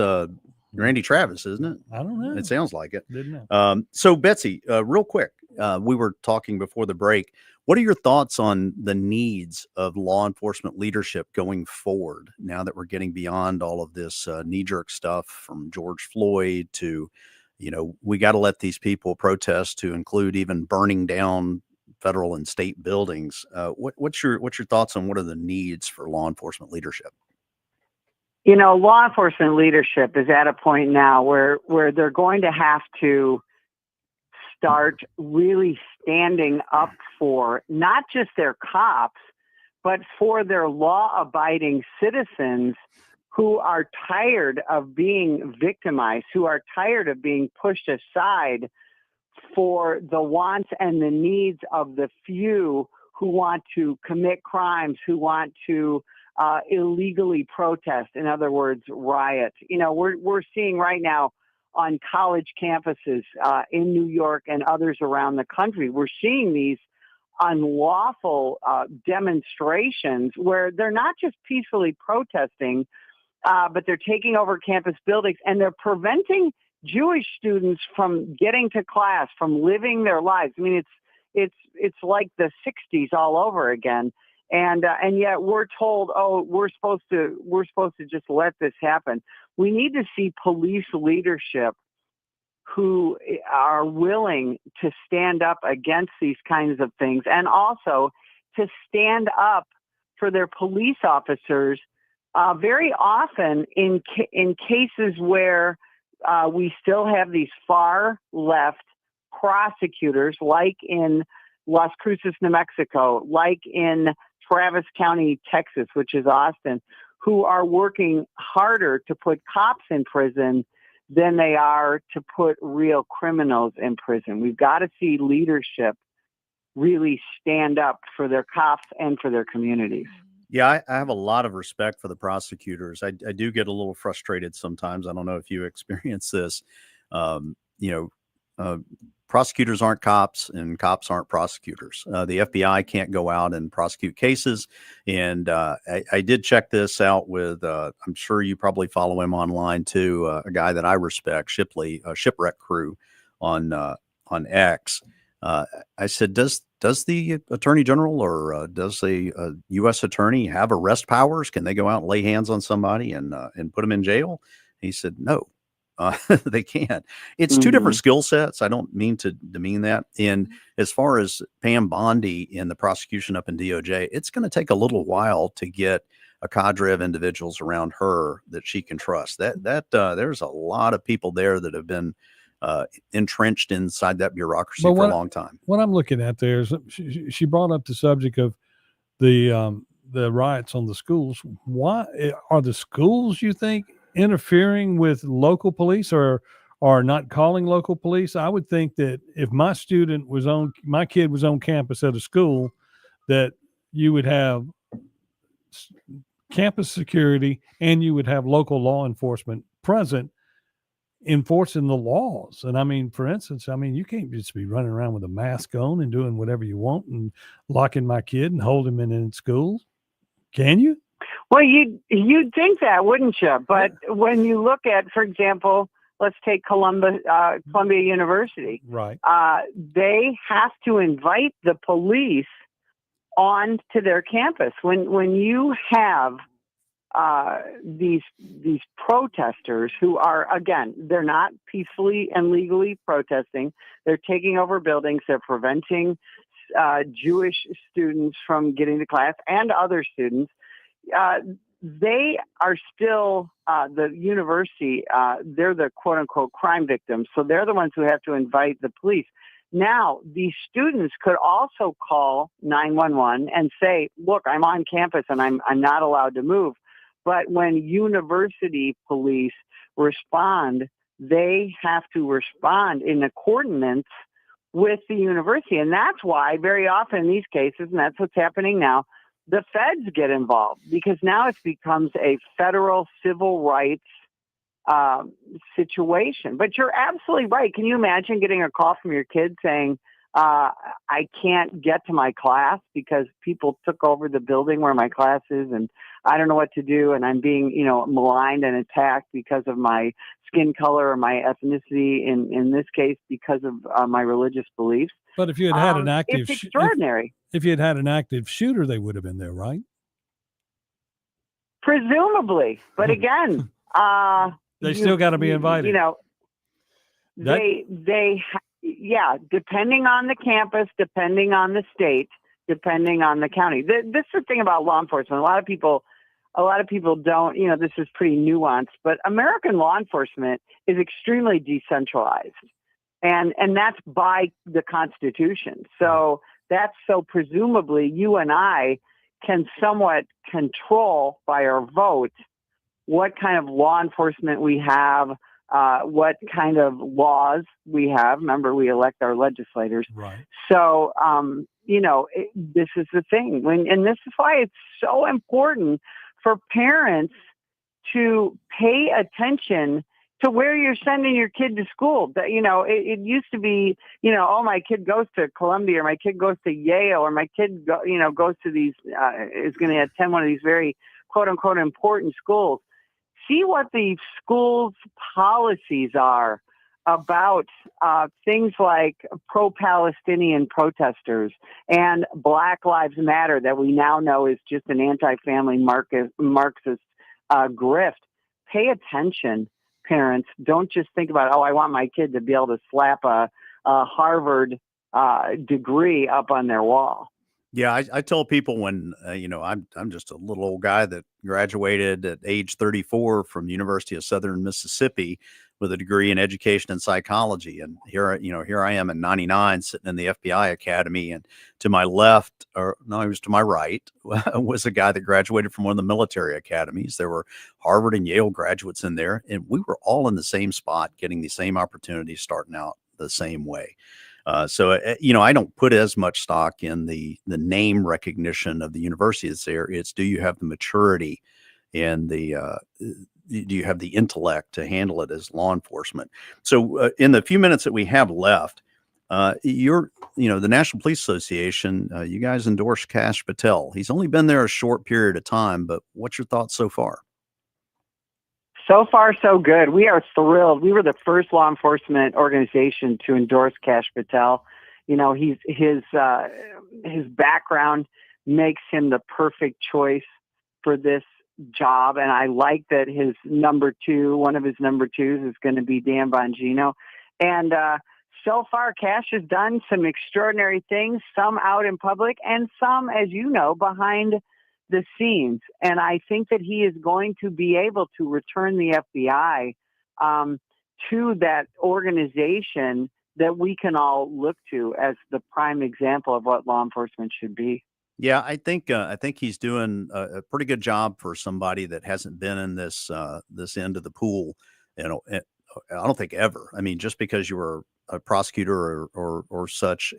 Randy Travis, isn't it? I don't know. It sounds like it. Didn't know. So, Betsy, real quick, we were talking before the break. What are your thoughts on the needs of law enforcement leadership going forward now that we're getting beyond all of this knee-jerk stuff from George Floyd to, we got to let these people protest, to include even burning down federal and state buildings. What's your thoughts on what are the needs for law enforcement leadership? Law enforcement leadership is at a point now where they're going to have to start really standing up for not just their cops, but for their law-abiding citizens who are tired of being victimized, who are tired of being pushed aside for the wants and the needs of the few who want to commit crimes, who want to illegally protest, in other words, riot. We're seeing right now on college campuses in New York and others around the country, we're seeing these unlawful demonstrations where they're not just peacefully protesting, but they're taking over campus buildings and they're preventing Jewish students from getting to class, from living their lives. I mean, it's like the 60s all over again. And yet we're told, oh, we're supposed to just let this happen. We need to see police leadership who are willing to stand up against these kinds of things, and also to stand up for their police officers. Very often in cases where we still have these far left prosecutors, like in Las Cruces, New Mexico, like in Travis County, Texas, which is Austin, who are working harder to put cops in prison than they are to put real criminals in prison. We've got to see leadership really stand up for their cops and for their communities. Yeah, I have a lot of respect for the prosecutors. I do get a little frustrated sometimes. I don't know if you experience this. Prosecutors aren't cops and cops aren't prosecutors. The FBI can't go out and prosecute cases. And I did check this out with, I'm sure you probably follow him online too, a guy that I respect, Shipley, Shipwreck Crew on X. I said, does the attorney general or does a U.S. attorney have arrest powers? Can they go out and lay hands on somebody and put them in jail? He said, no. They can't. It's two different skill sets. I don't mean to demean that. And as far as Pam Bondi in the prosecution up in DOJ, it's going to take a little while to get a cadre of individuals around her that she can trust. There's a lot of people there that have been entrenched inside that bureaucracy for a long time. What I'm looking at there is she brought up the subject of the riots on the schools. Why are the schools, you think, interfering with local police or not calling local police? I would think that if my kid was on campus at a school, that you would have campus security and you would have local law enforcement present enforcing the laws. And I mean, for instance, you can't just be running around with a mask on and doing whatever you want and locking my kid and hold him in school. Can you? Well, you'd think that, wouldn't you? But when you look at, for example, let's take Columbia University. Right. They have to invite the police on to their campus. When you have these protesters who are, again, they're not peacefully and legally protesting. They're taking over buildings. They're preventing Jewish students from getting to class and other students. They are still the university. They're the quote unquote crime victims. So they're the ones who have to invite the police. Now, these students could also call 911 and say, look, I'm on campus and I'm not allowed to move. But when university police respond, they have to respond in accordance with the university. And that's why very often in these cases, and that's what's happening now, the feds get involved, because now it becomes a federal civil rights situation. But you're absolutely right. Can you imagine getting a call from your kid saying, I can't get to my class because people took over the building where my class is, and I don't know what to do. And I'm being, maligned and attacked because of my skin color or my ethnicity. In this case, because of my religious beliefs. But if you had had an active, it's extraordinary. If you had had an active shooter, they would have been there, right? Presumably, but again, they still got to be invited. Yeah, depending on the campus, depending on the state, depending on the county. This is the thing about law enforcement. A lot of people don't, this is pretty nuanced, but American law enforcement is extremely decentralized. And that's by the Constitution. So presumably you and I can somewhat control by our vote what kind of law enforcement we have, what kind of laws we have. Remember, we elect our legislators. Right. So, this is the thing. And this is why it's so important for parents to pay attention to where you're sending your kid to school. That, it used to be, oh, my kid goes to Columbia, or my kid goes to Yale, or my kid, goes to these, is going to attend one of these very quote unquote important schools. See what the school's policies are about things like pro-Palestinian protesters and Black Lives Matter, that we now know is just an anti-family Marxist grift. Pay attention, parents. Don't just think about, I want my kid to be able to slap a Harvard degree up on their wall. Yeah, I tell people when I'm just a little old guy that graduated at age 34 from University of Southern Mississippi with a degree in education and psychology, and here I am at 99 sitting in the FBI Academy, and to my left, or no, it was to my right, was a guy that graduated from one of the military academies. There were Harvard and Yale graduates in there, and we were all in the same spot, getting the same opportunities, starting out the same way. So I don't put as much stock in the name recognition of the university that's there. It's, do you have the maturity and do you have the intellect to handle it as law enforcement? So in the few minutes that we have left, the National Police Association, you guys endorsed Kash Patel. He's only been there a short period of time, but what's your thoughts so far? So far, so good. We are thrilled. We were the first law enforcement organization to endorse Kash Patel. His background makes him the perfect choice for this job, and I like that one of his number twos is going to be Dan Bongino. And so far, Kash has done some extraordinary things, some out in public, and some, as you know, behind the scenes. And I think that he is going to be able to return the FBI to that organization that we can all look to as the prime example of what law enforcement should be. Yeah, I think he's doing a pretty good job for somebody that hasn't been in this end of the pool. I don't think ever. I mean, just because you were a prosecutor or such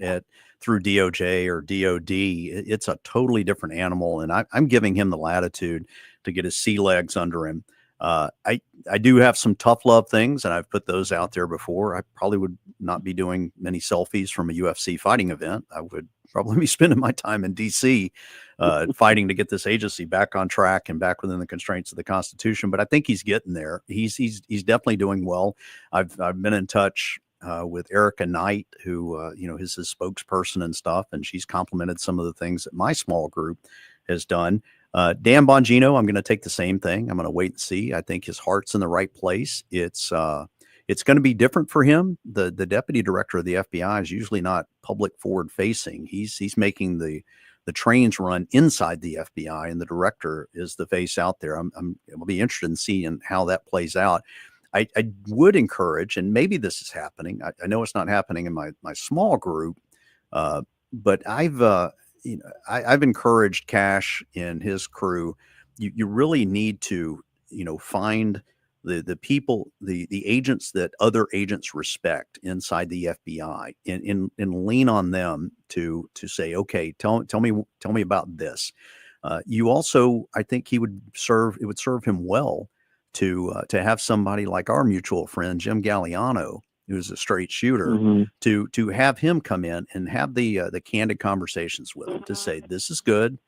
through DOJ or DOD, it's a totally different animal. And I'm giving him the latitude to get his sea legs under him. I do have some tough love things, and I've put those out there before. I probably would not be doing many selfies from a UFC fighting event. I would probably be spending my time in DC fighting to get this agency back on track and back within the constraints of the Constitution. But I think he's getting there. He's definitely doing well. I've been in touch with Erica Knight, who is his spokesperson and stuff, and she's complimented some of the things that my small group has done. Dan Bongino, I'm going to take the same thing. I'm going to wait and see. I think his heart's in the right place. It's going to be different for him. The deputy director of the FBI is usually not public forward facing. He's making the trains run inside the FBI, and the director is the face out there. I'll be interested in seeing how that plays out. I would encourage, and maybe this is happening. I know it's not happening in my small group, but I've encouraged Kash and his crew. You really need to, find the people, the agents that other agents respect inside the FBI, and lean on them to say, okay, tell me about this. You also, I think it would serve him well to have somebody like our mutual friend Jim Galliano who's a straight shooter, Mm-hmm. to have him come in and have the candid conversations with him to say, this is good,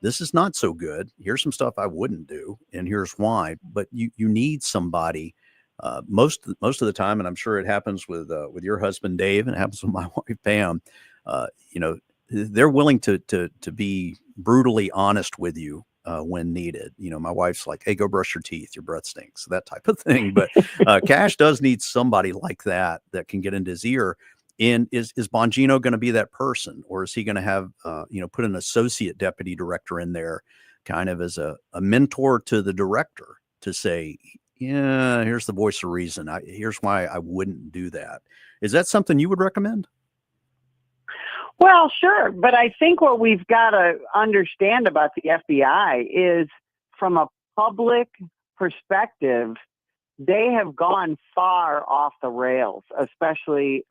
this is not so good. Here's some stuff I wouldn't do, and here's why. But you need somebody. Most of the time, and I'm sure it happens with your husband Dave, and it happens with my wife Pam. You know, they're willing to be brutally honest with you when needed. You know, my wife's like, "Hey, go brush your teeth. Your breath stinks," that type of thing. But Cash does need somebody like that can get into his ear. And is Bongino going to be that person, or is he going to have put an associate deputy director in there, kind of as a mentor to the director to say, yeah, here's the voice of reason. Here's why I wouldn't do that. Is that something you would recommend? Well, sure. But I think what we've got to understand about the FBI is, from a public perspective, they have gone far off the rails, especially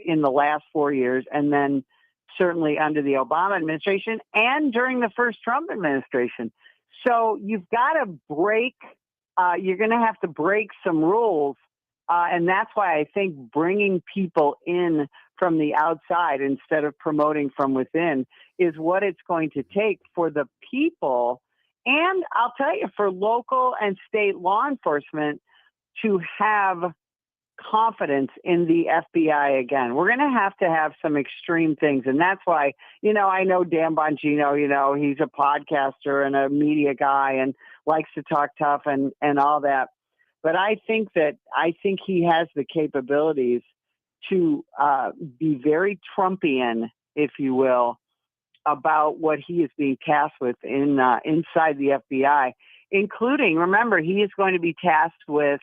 in the last 4 years, and then certainly under the Obama administration and during the first Trump administration. So you've got to you're going to have to break some rules. And that's why I think bringing people in from the outside instead of promoting from within is what it's going to take for the people. And I'll tell you, for local and state law enforcement to have confidence in the FBI again. We're going to have some extreme things. And that's why, I know Dan Bongino, he's a podcaster and a media guy and likes to talk tough and all that. But I think he has the capabilities to be very Trumpian, if you will, about what he is being tasked with inside the FBI, including, remember, he is going to be tasked with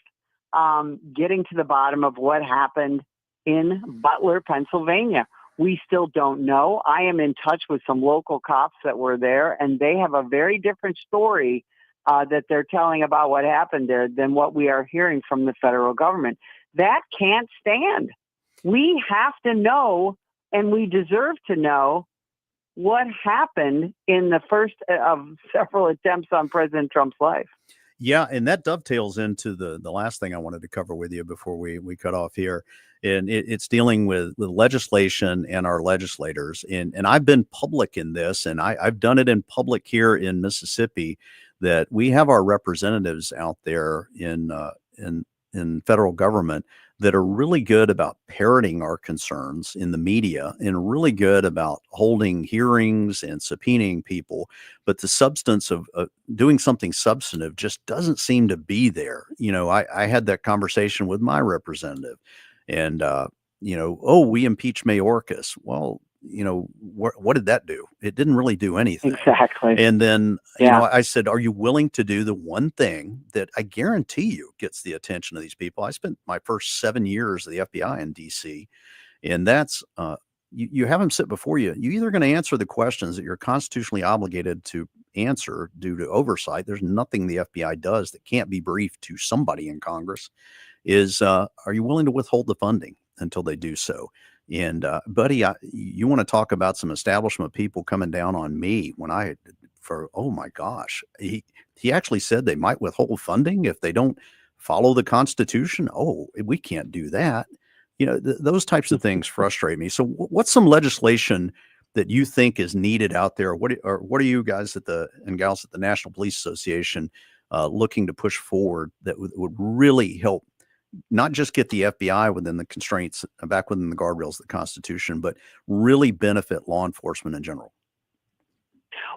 getting to the bottom of what happened in Butler, Pennsylvania. We still don't know. I am in touch with some local cops that were there, and they have a very different story that they're telling about what happened there than what we are hearing from the federal government. That can't stand. We have to know, and we deserve to know, what happened in the first of several attempts on President Trump's life. Yeah, and that dovetails into the last thing I wanted to cover with you before we cut off here. And it's dealing with legislation and our legislators. And I've been public in this, and I've done it in public here in Mississippi, that we have our representatives out there in federal government that are really good about parroting our concerns in the media and really good about holding hearings and subpoenaing people. But the substance of doing something substantive just doesn't seem to be there. I had that conversation with my representative, and, we impeached Mayorkas. Well, what did that do? It didn't really do anything. Exactly. And then, I said, are you willing to do the one thing that I guarantee you gets the attention of these people? I spent my first 7 years of the FBI in DC, and that's, you have them sit before you. You're either going to answer the questions that you're constitutionally obligated to answer due to oversight. There's nothing the FBI does that can't be briefed to somebody in Congress. Are you willing to withhold the funding until they do so? And buddy, you want to talk about some establishment people coming down on me oh my gosh, he actually said they might withhold funding if they don't follow the Constitution. Oh, we can't do that. Those types of things frustrate me. So what's some legislation that you think is needed out there? What are you guys and gals at the National Police Association looking to push forward that would really help not just get the FBI within the constraints, back within the guardrails of the Constitution, but really benefit law enforcement in general?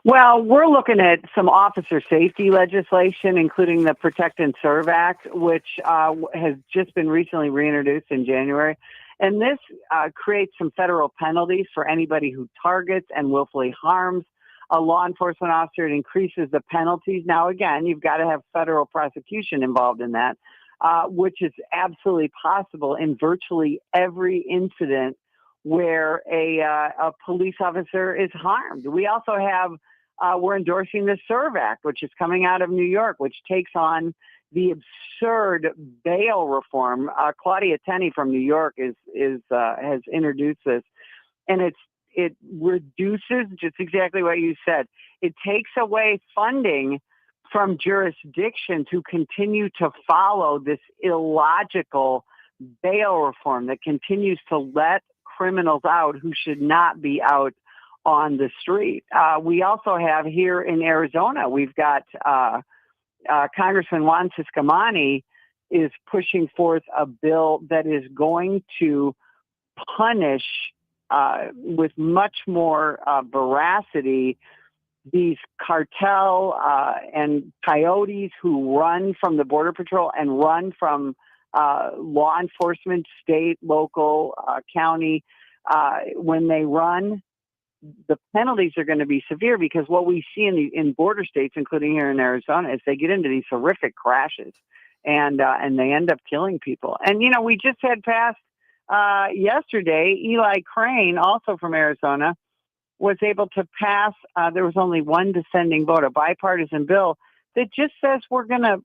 Well, we're looking at some officer safety legislation, including the Protect and Serve Act, which has just been recently reintroduced in January. And this creates some federal penalties for anybody who targets and willfully harms a law enforcement officer. It increases the penalties. Now, again, you've got to have federal prosecution involved in that. Which is absolutely possible in virtually every incident where a police officer is harmed. We also have, we're endorsing the Serve Act, which is coming out of New York, which takes on the absurd bail reform. Claudia Tenney from New York has introduced this, and it reduces just exactly what you said. It takes away funding from jurisdiction to continue to follow this illogical bail reform that continues to let criminals out who should not be out on the street. We also have here in Arizona, we've got Congressman Juan Ciscomani is pushing forth a bill that is going to punish with much more veracity these cartel and coyotes who run from the Border Patrol and run from law enforcement, state, local, county. When they run, the penalties are going to be severe, because what we see in border states, including here in Arizona, is they get into these horrific crashes and they end up killing people. And, you know, we just had passed yesterday, Eli Crane, also from Arizona, was able to pass, there was only one dissenting vote, a bipartisan bill that just says we're gonna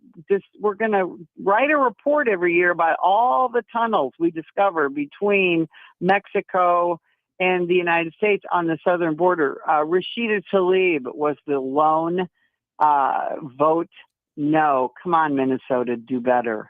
write a report every year about all the tunnels we discover between Mexico and the United States on the southern border. Rashida Tlaib was the lone vote no. Come on, Minnesota, do better.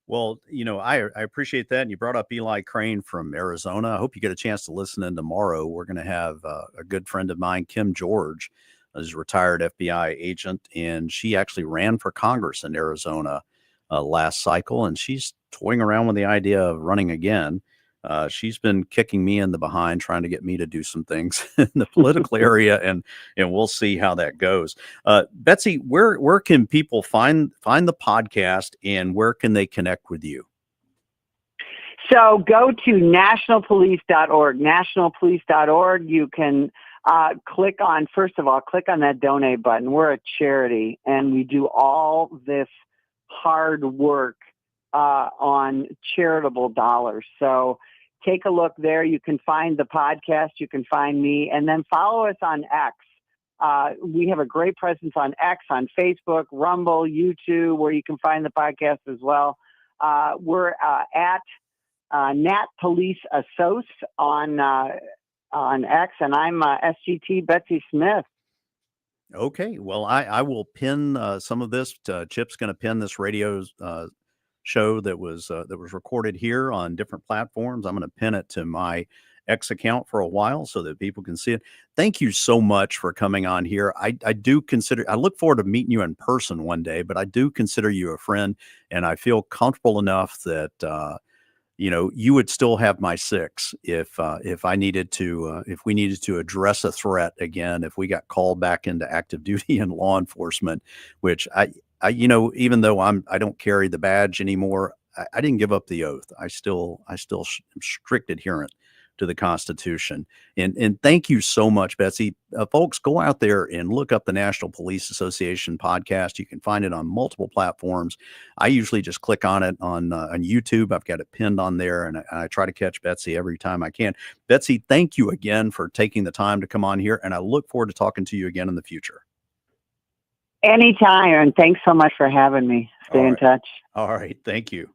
Well, you know, I appreciate that. And you brought up Eli Crane from Arizona. I hope you get a chance to listen in tomorrow. We're going to have a good friend of mine, Kim George, is a retired FBI agent, and she actually ran for Congress in Arizona last cycle, and she's toying around with the idea of running again. She's been kicking me in the behind, trying to get me to do some things in the political area, and we'll see how that goes. Betsy, where can people find the podcast, and where can they connect with you? So go to nationalpolice.org. Nationalpolice.org. You can click on that donate button. We're a charity, and we do all this hard work on charitable dollars. So take a look there. You can find the podcast. You can find me, and then follow us on X. We have a great presence on X, on Facebook, Rumble, YouTube, where you can find the podcast as well. We're at Nat Police Assoc on X, and I'm SGT Betsy Smith. Okay, well, I will pin some of this. Chip's going to pin this radio show that was recorded here on different platforms. I'm going to pin it to my X account for a while so that people can see it. Thank you so much for coming on here. I look forward to meeting you in person one day, but I do consider you a friend, and I feel comfortable enough that you know, you would still have my six if I needed to, if we needed to address a threat again, if we got called back into active duty in law enforcement, which I, you know, even though I don't carry the badge anymore, I didn't give up the oath. I still am strict adherent to the Constitution. And thank you so much, Betsy. Folks, go out there and look up the National Police Association podcast. You can find it on multiple platforms. I usually just click on it on YouTube. I've got it pinned on there, and I try to catch Betsy every time I can. Betsy, thank you again for taking the time to come on here, and I look forward to talking to you again in the future. Anytime, and thanks so much for having me. Stay in touch. All right. Thank you.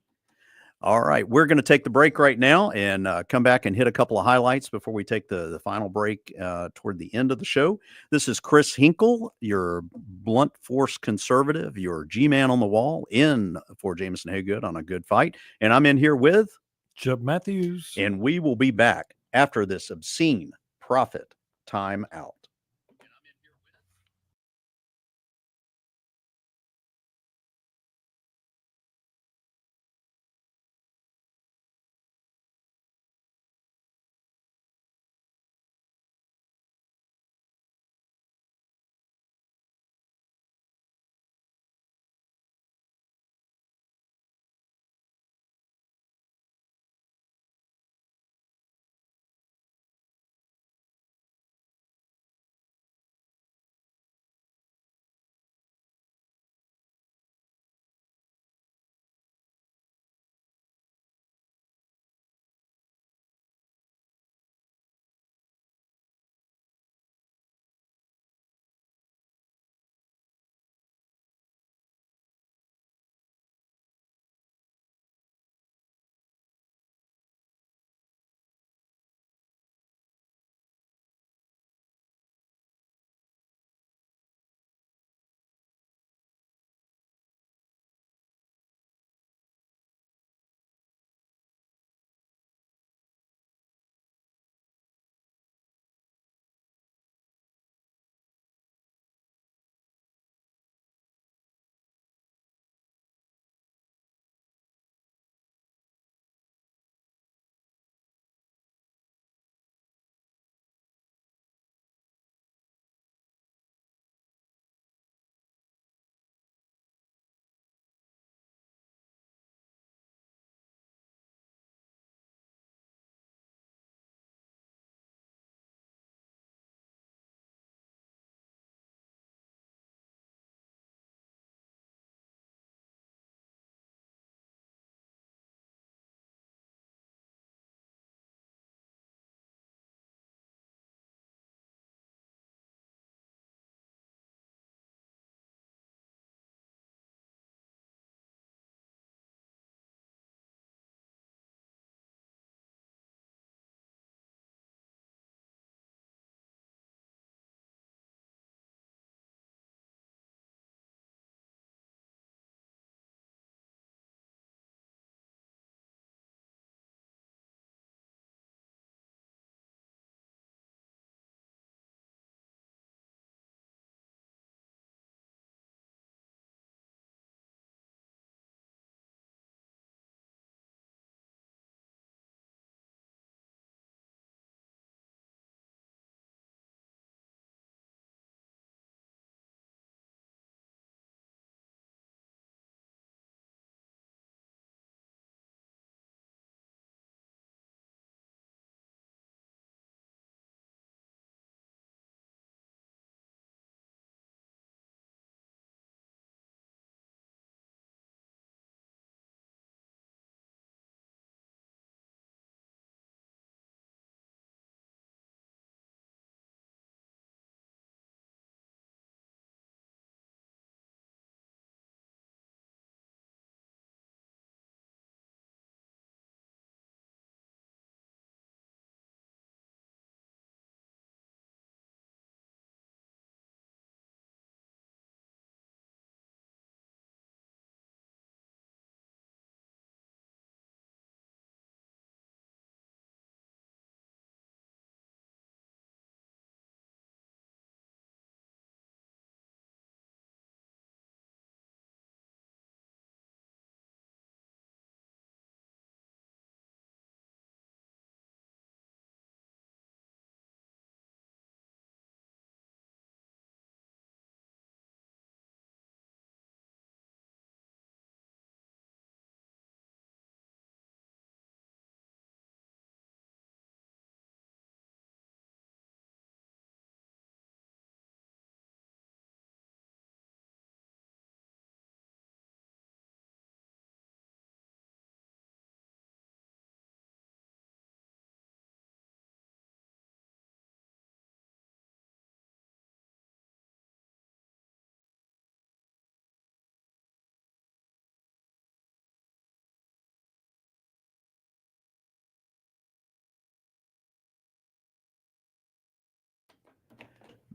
All right. We're going to take the break right now and come back and hit a couple of highlights before we take the final break toward the end of the show. This is Chris Hinkle, your blunt force conservative, your G-man on the wall, in for Jameson Haygood on A Good Fight. And I'm in here with Chip Matthews. And we will be back after this obscene profit time out.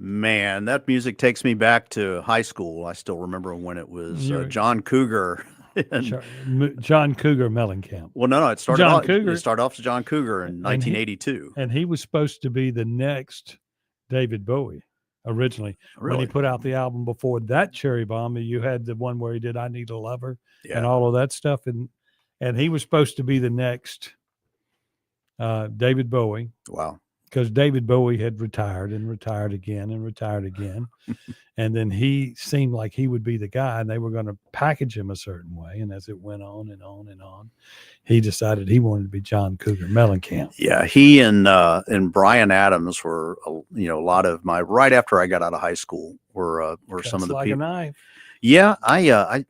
Man, that music takes me back to high school. I still remember when it was You're- John Cougar. John Cougar Mellencamp. Well, no, it started John off. Cougar. It started off as John Cougar in And 1982. And he was supposed to be the next David Bowie originally. Really? When he put out the album before that Cherry Bomb, you had the one where he did I Need a Lover and Yeah. all of that stuff. And he was supposed to be the next David Bowie, Wow. because David Bowie had retired and retired again and retired again. And then he seemed like he would be the guy, and they were going to package him a certain way. And as it went on and on and on, he decided he wanted to be John Cougar Mellencamp. Yeah, he and Bryan Adams were, a lot of my, right after I got out of high school, were some of the like people. a knife. Yeah, I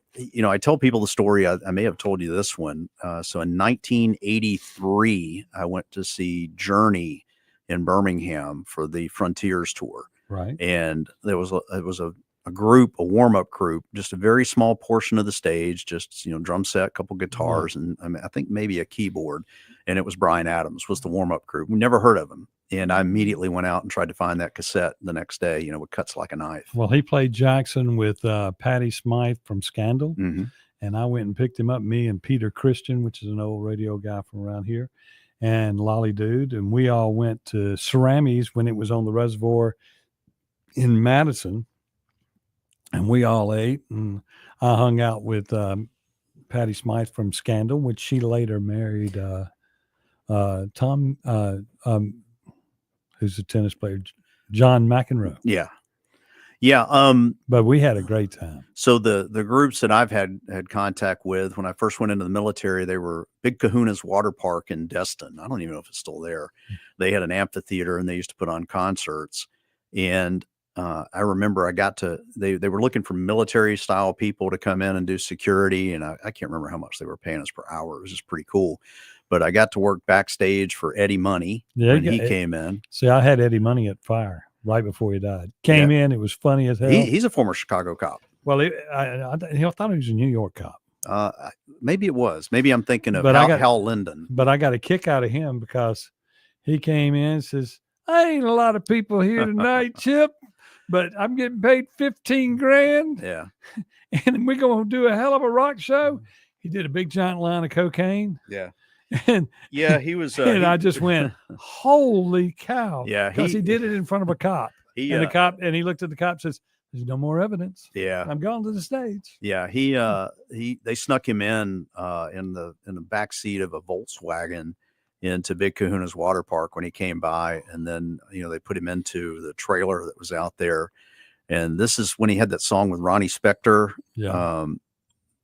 tell people the story. I may have told you this one. So in 1983, I went to see Journey in Birmingham for the Frontiers tour. Right. And it was a group, a warm-up group, just a very small portion of the stage, just, drum set, couple guitars, and I think maybe a keyboard. And it was Bryan Adams was the warm-up group. We never heard of him. And I immediately went out and tried to find that cassette the next day, with Cuts Like a Knife. Well, he played Jackson with Patti Smythe from Scandal. Mm-hmm. And I went and picked him up, me and Peter Christian, which is an old radio guy from around here, and Lolly Dude. And we all went to Cerami's when it was on the reservoir in Madison. And we all ate, and I hung out with Patti Smythe from Scandal, which she later married Tom, who's a tennis player, John McEnroe. Yeah. But we had a great time. So the groups that I've had contact with when I first went into the military, they were Big Kahuna's Water Park in Destin. I don't even know if it's still there. They had an amphitheater and they used to put on concerts. And I remember they were looking for military style people to come in and do security. And I can't remember how much they were paying us per hour. It was just pretty cool. But I got to work backstage for Eddie Money when he came in. See, I had Eddie Money at Fire right before he died. Came in, it was funny as hell. He's a former Chicago cop. Well, I thought he was a New York cop. Maybe it was. Maybe I'm thinking of Hal Linden. But I got a kick out of him because he came in and says, "I ain't a lot of people here tonight, Chip, but I'm getting paid $15,000. Yeah, and we're going to do a hell of a rock show." He did a big giant line of cocaine. Yeah. And yeah, he was. And I just went, "Holy cow!" Yeah, because he did it in front of a cop. And the cop, and he looked at the cop and says, "There's no more evidence. Yeah, I'm going to the stage." Yeah, they snuck him in the back seat of a Volkswagen into Big Kahuna's Water Park when he came by, and then they put him into the trailer that was out there. And this is when he had that song with Ronnie Spector. Yeah.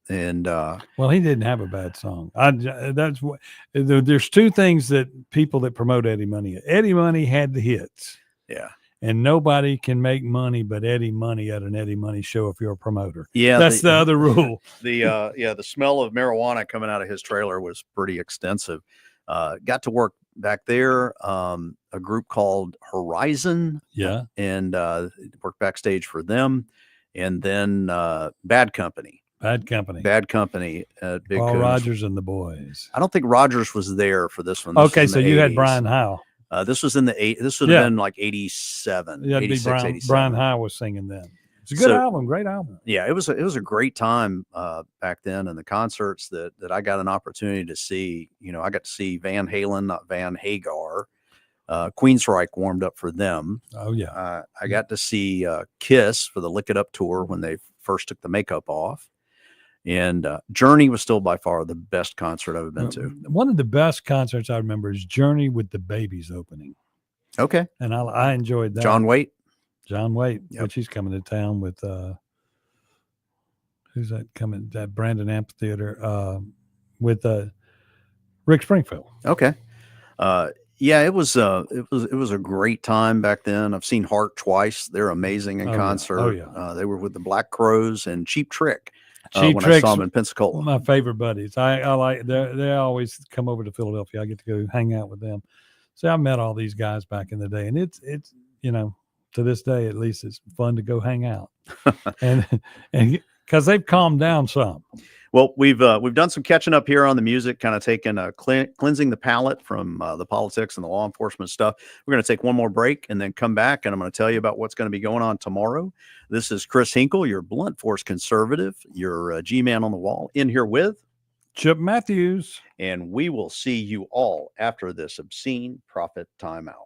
Well, he didn't have a bad song. That's what there's two things that people that promote Eddie Money. Eddie Money had the hits. Yeah. And nobody can make money but Eddie Money at an Eddie Money show if you're a promoter. Yeah. That's the other rule. The smell of marijuana coming out of his trailer was pretty extensive. Got to work back there, a group called Horizon. Yeah. And worked backstage for them. And then Bad Company. Bad Company at Big Paul Kahuna's. Rogers and the boys. I don't think Rogers was there for this one. Okay, so you had Brian Howe. This was in the This would have been like 87. Yeah, 86, 87. Brian Howe was singing then. It's a good album, great album. Yeah, it was a great time back then, and the concerts that I got an opportunity to see. I got to see Van Halen, not Van Hagar. Queensryche warmed up for them. Oh yeah. I got to see Kiss for the Lick It Up tour when they first took the makeup off. And Journey was still by far the best concert I've ever been to. One of the best concerts I remember is Journey with the Babies opening. Okay. And I enjoyed that. John Waite, yep. Which he's coming to town with, who's that coming? That Brandon Amphitheater with Rick Springfield. Okay. Yeah, it was a great time back then. I've seen Heart twice. They're amazing in concert. Oh yeah. They were with the Black Crowes and Cheap Trick. Cheap when Trick's I saw them in Pensacola. My favorite buddies. I like they always come over to Philadelphia. I get to go hang out with them. So I met all these guys back in the day, and it's to this day at least it's fun to go hang out, and because they've calmed down some. Well, we've done some catching up here on the music, kind of taking cleansing the palate from the politics and the law enforcement stuff. We're going to take one more break and then come back, and I'm going to tell you about what's going to be going on tomorrow. This is Chris Hinkle, your blunt force conservative, your G-man on the wall, in here with Chip Matthews. and we will see you all after this obscene profit timeout.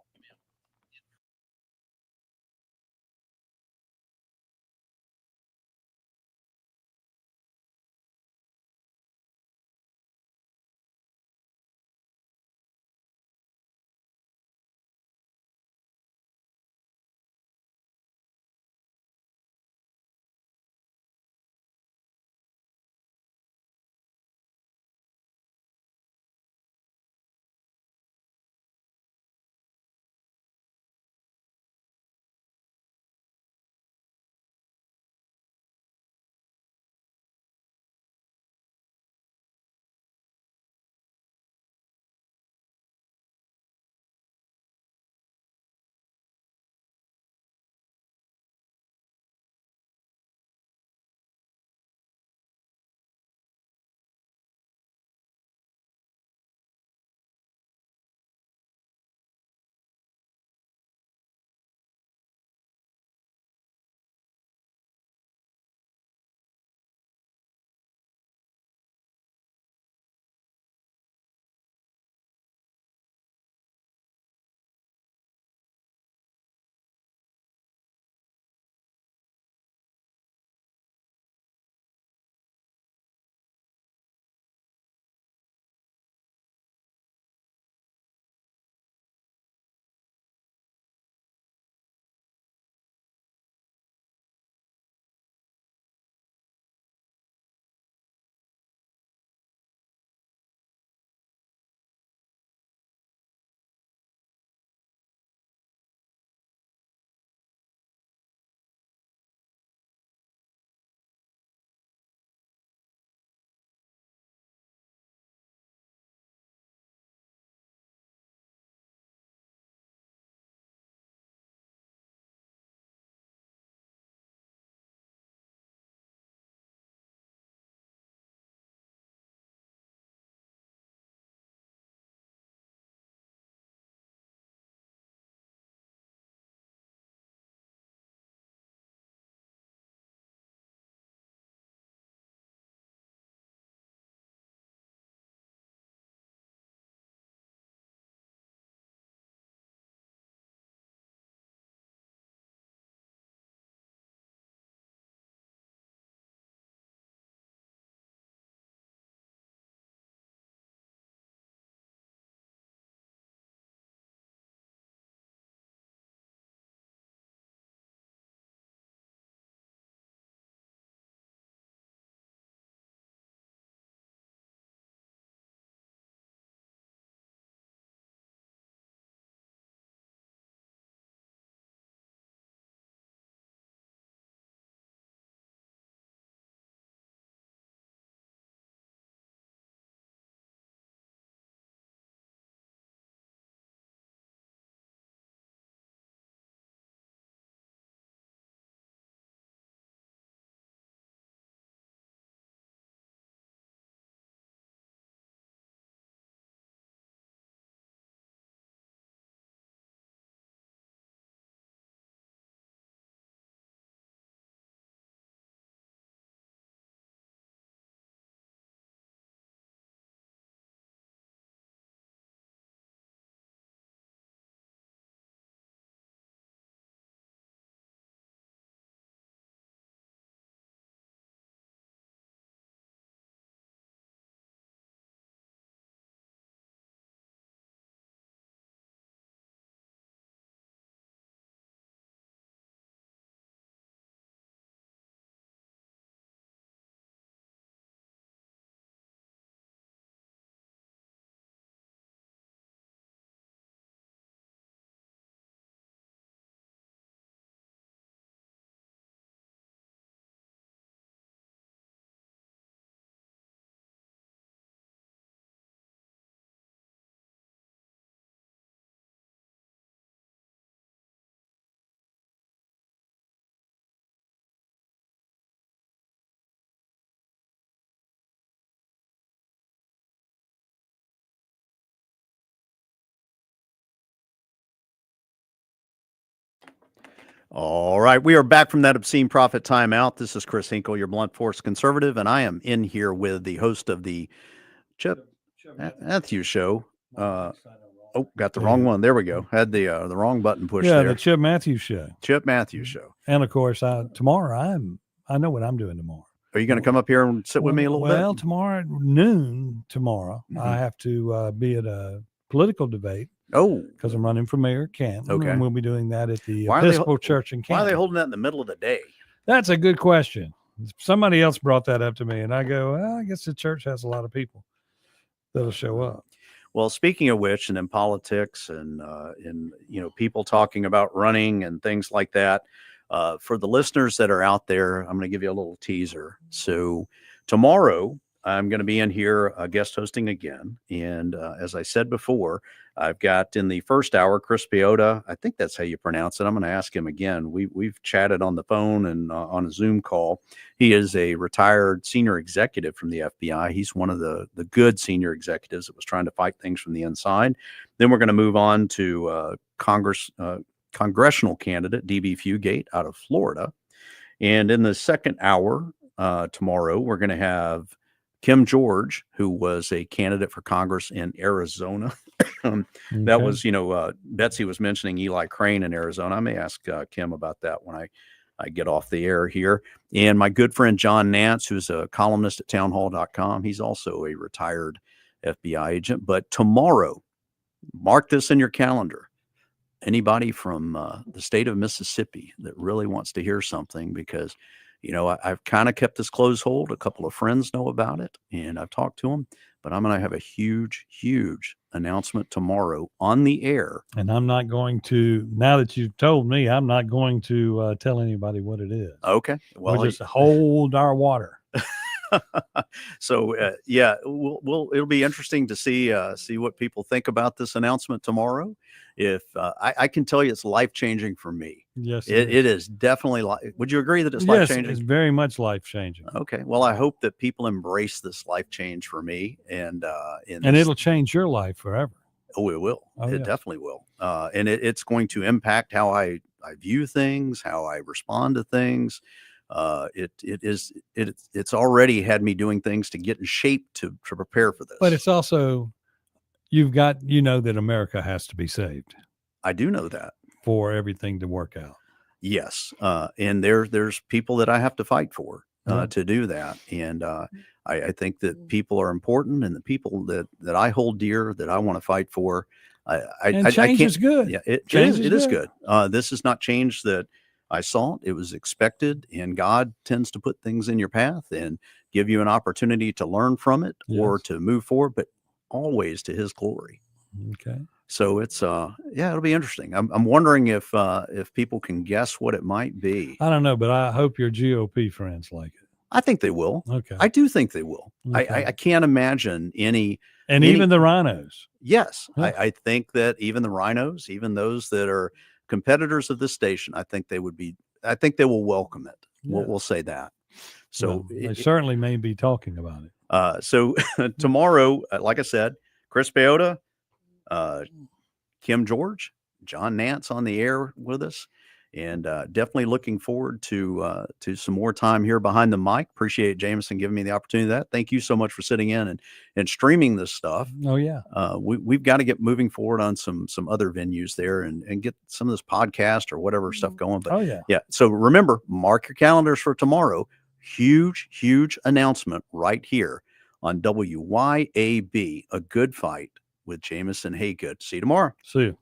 All right, we are back from that obscene profit timeout. This is Chris Hinkle, your blunt force conservative, and I am in here with the host of the Chip Matthews Show. Got the wrong one. There we go. Had the wrong button pushed Yeah, there. the Chip Matthews Show. Chip Matthews Show. And of course, tomorrow I know what I'm doing tomorrow. Are you going to come up here and sit with me a little bit? Well, tomorrow at noon, Mhm. I have to be at a political debate. Oh, because I'm running for mayor of Canton. Okay. And we'll be doing that at the Why are they Episcopal Church in Canton. why are they holding that in the middle of the day? That's a good question. Somebody else brought that up to me, and I go, well, I guess the church has a lot of people that'll show up. Well, speaking of which, and in politics and people talking about running and things like that, for the listeners that are out there, I'm going to give you a little teaser. So tomorrow, I'm going to be in here guest hosting again. And as I said before, I've got in the first hour, Chris Piota. I think that's how you pronounce it. I'm going to ask him again. We've chatted on the phone and on a Zoom call. He is a retired senior executive from the FBI. He's one of the good senior executives that was trying to fight things from the inside. Then we're going to move on to congressional candidate D.B. Fugate out of Florida. And in the second hour tomorrow, we're going to have Kim George, who was a candidate for Congress in Arizona. That was, Betsy was mentioning Eli Crane in Arizona. I may ask Kim about that when I get off the air here. And my good friend John Nance, who's a columnist at townhall.com. He's also a retired FBI agent. But tomorrow, mark this in your calendar. Anybody from the state of Mississippi that really wants to hear something, because I've kind of kept this close hold. A couple of friends know about it, and I've talked to them. But I'm going to have a huge, huge announcement tomorrow on the air. And I'm not going to, now that you've told me, I'm not going to tell anybody what it is. Okay. Well, we'll just hold our water. So it'll be interesting to see what people think about this announcement tomorrow. If I can tell you, it's life-changing for me. Yes, it is definitely. Would you agree that it's life-changing? Yes, it's very much life-changing. Okay. Well, I hope that people embrace this life change for me, and it'll change your life forever. Oh, it will. It definitely will. And it's going to impact how I view things, how I respond to things. It's already had me doing things to get in shape to prepare for this. But it's also, that America has to be saved. I do know that. For everything to work out. Yes. And there's people that I have to fight for to do that. And I think that people are important, and the people that I hold dear, that I want to fight for. Change is good. Yeah, it is good. This is not change that I saw. It was expected, and God tends to put things in your path and give you an opportunity to learn from it or to move forward, but always to His glory. Okay. So it's it'll be interesting. I'm wondering if people can guess what it might be. I don't know, but I hope your GOP friends like it. I think they will. Okay. I do think they will. Okay. I can't imagine any. Even the rhinos. Yes. I think that even the rhinos, even those that are competitors of this station, I think they will welcome it. Yeah. We'll say that. So they certainly may be talking about it. So tomorrow, like I said, Chris Piota, Kim George, John Nance on the air with us, and definitely looking forward to some more time here behind the mic. Appreciate Jameson giving me the opportunity of that. Thank you so much for sitting in and streaming this stuff. Oh yeah. We've got to get moving forward on some other venues there and get some of this podcast or whatever stuff going. But yeah. So remember, mark your calendars for tomorrow. Huge, huge announcement right here on WYAB, A Good Fight with Jameson Haygood. See you tomorrow. See you.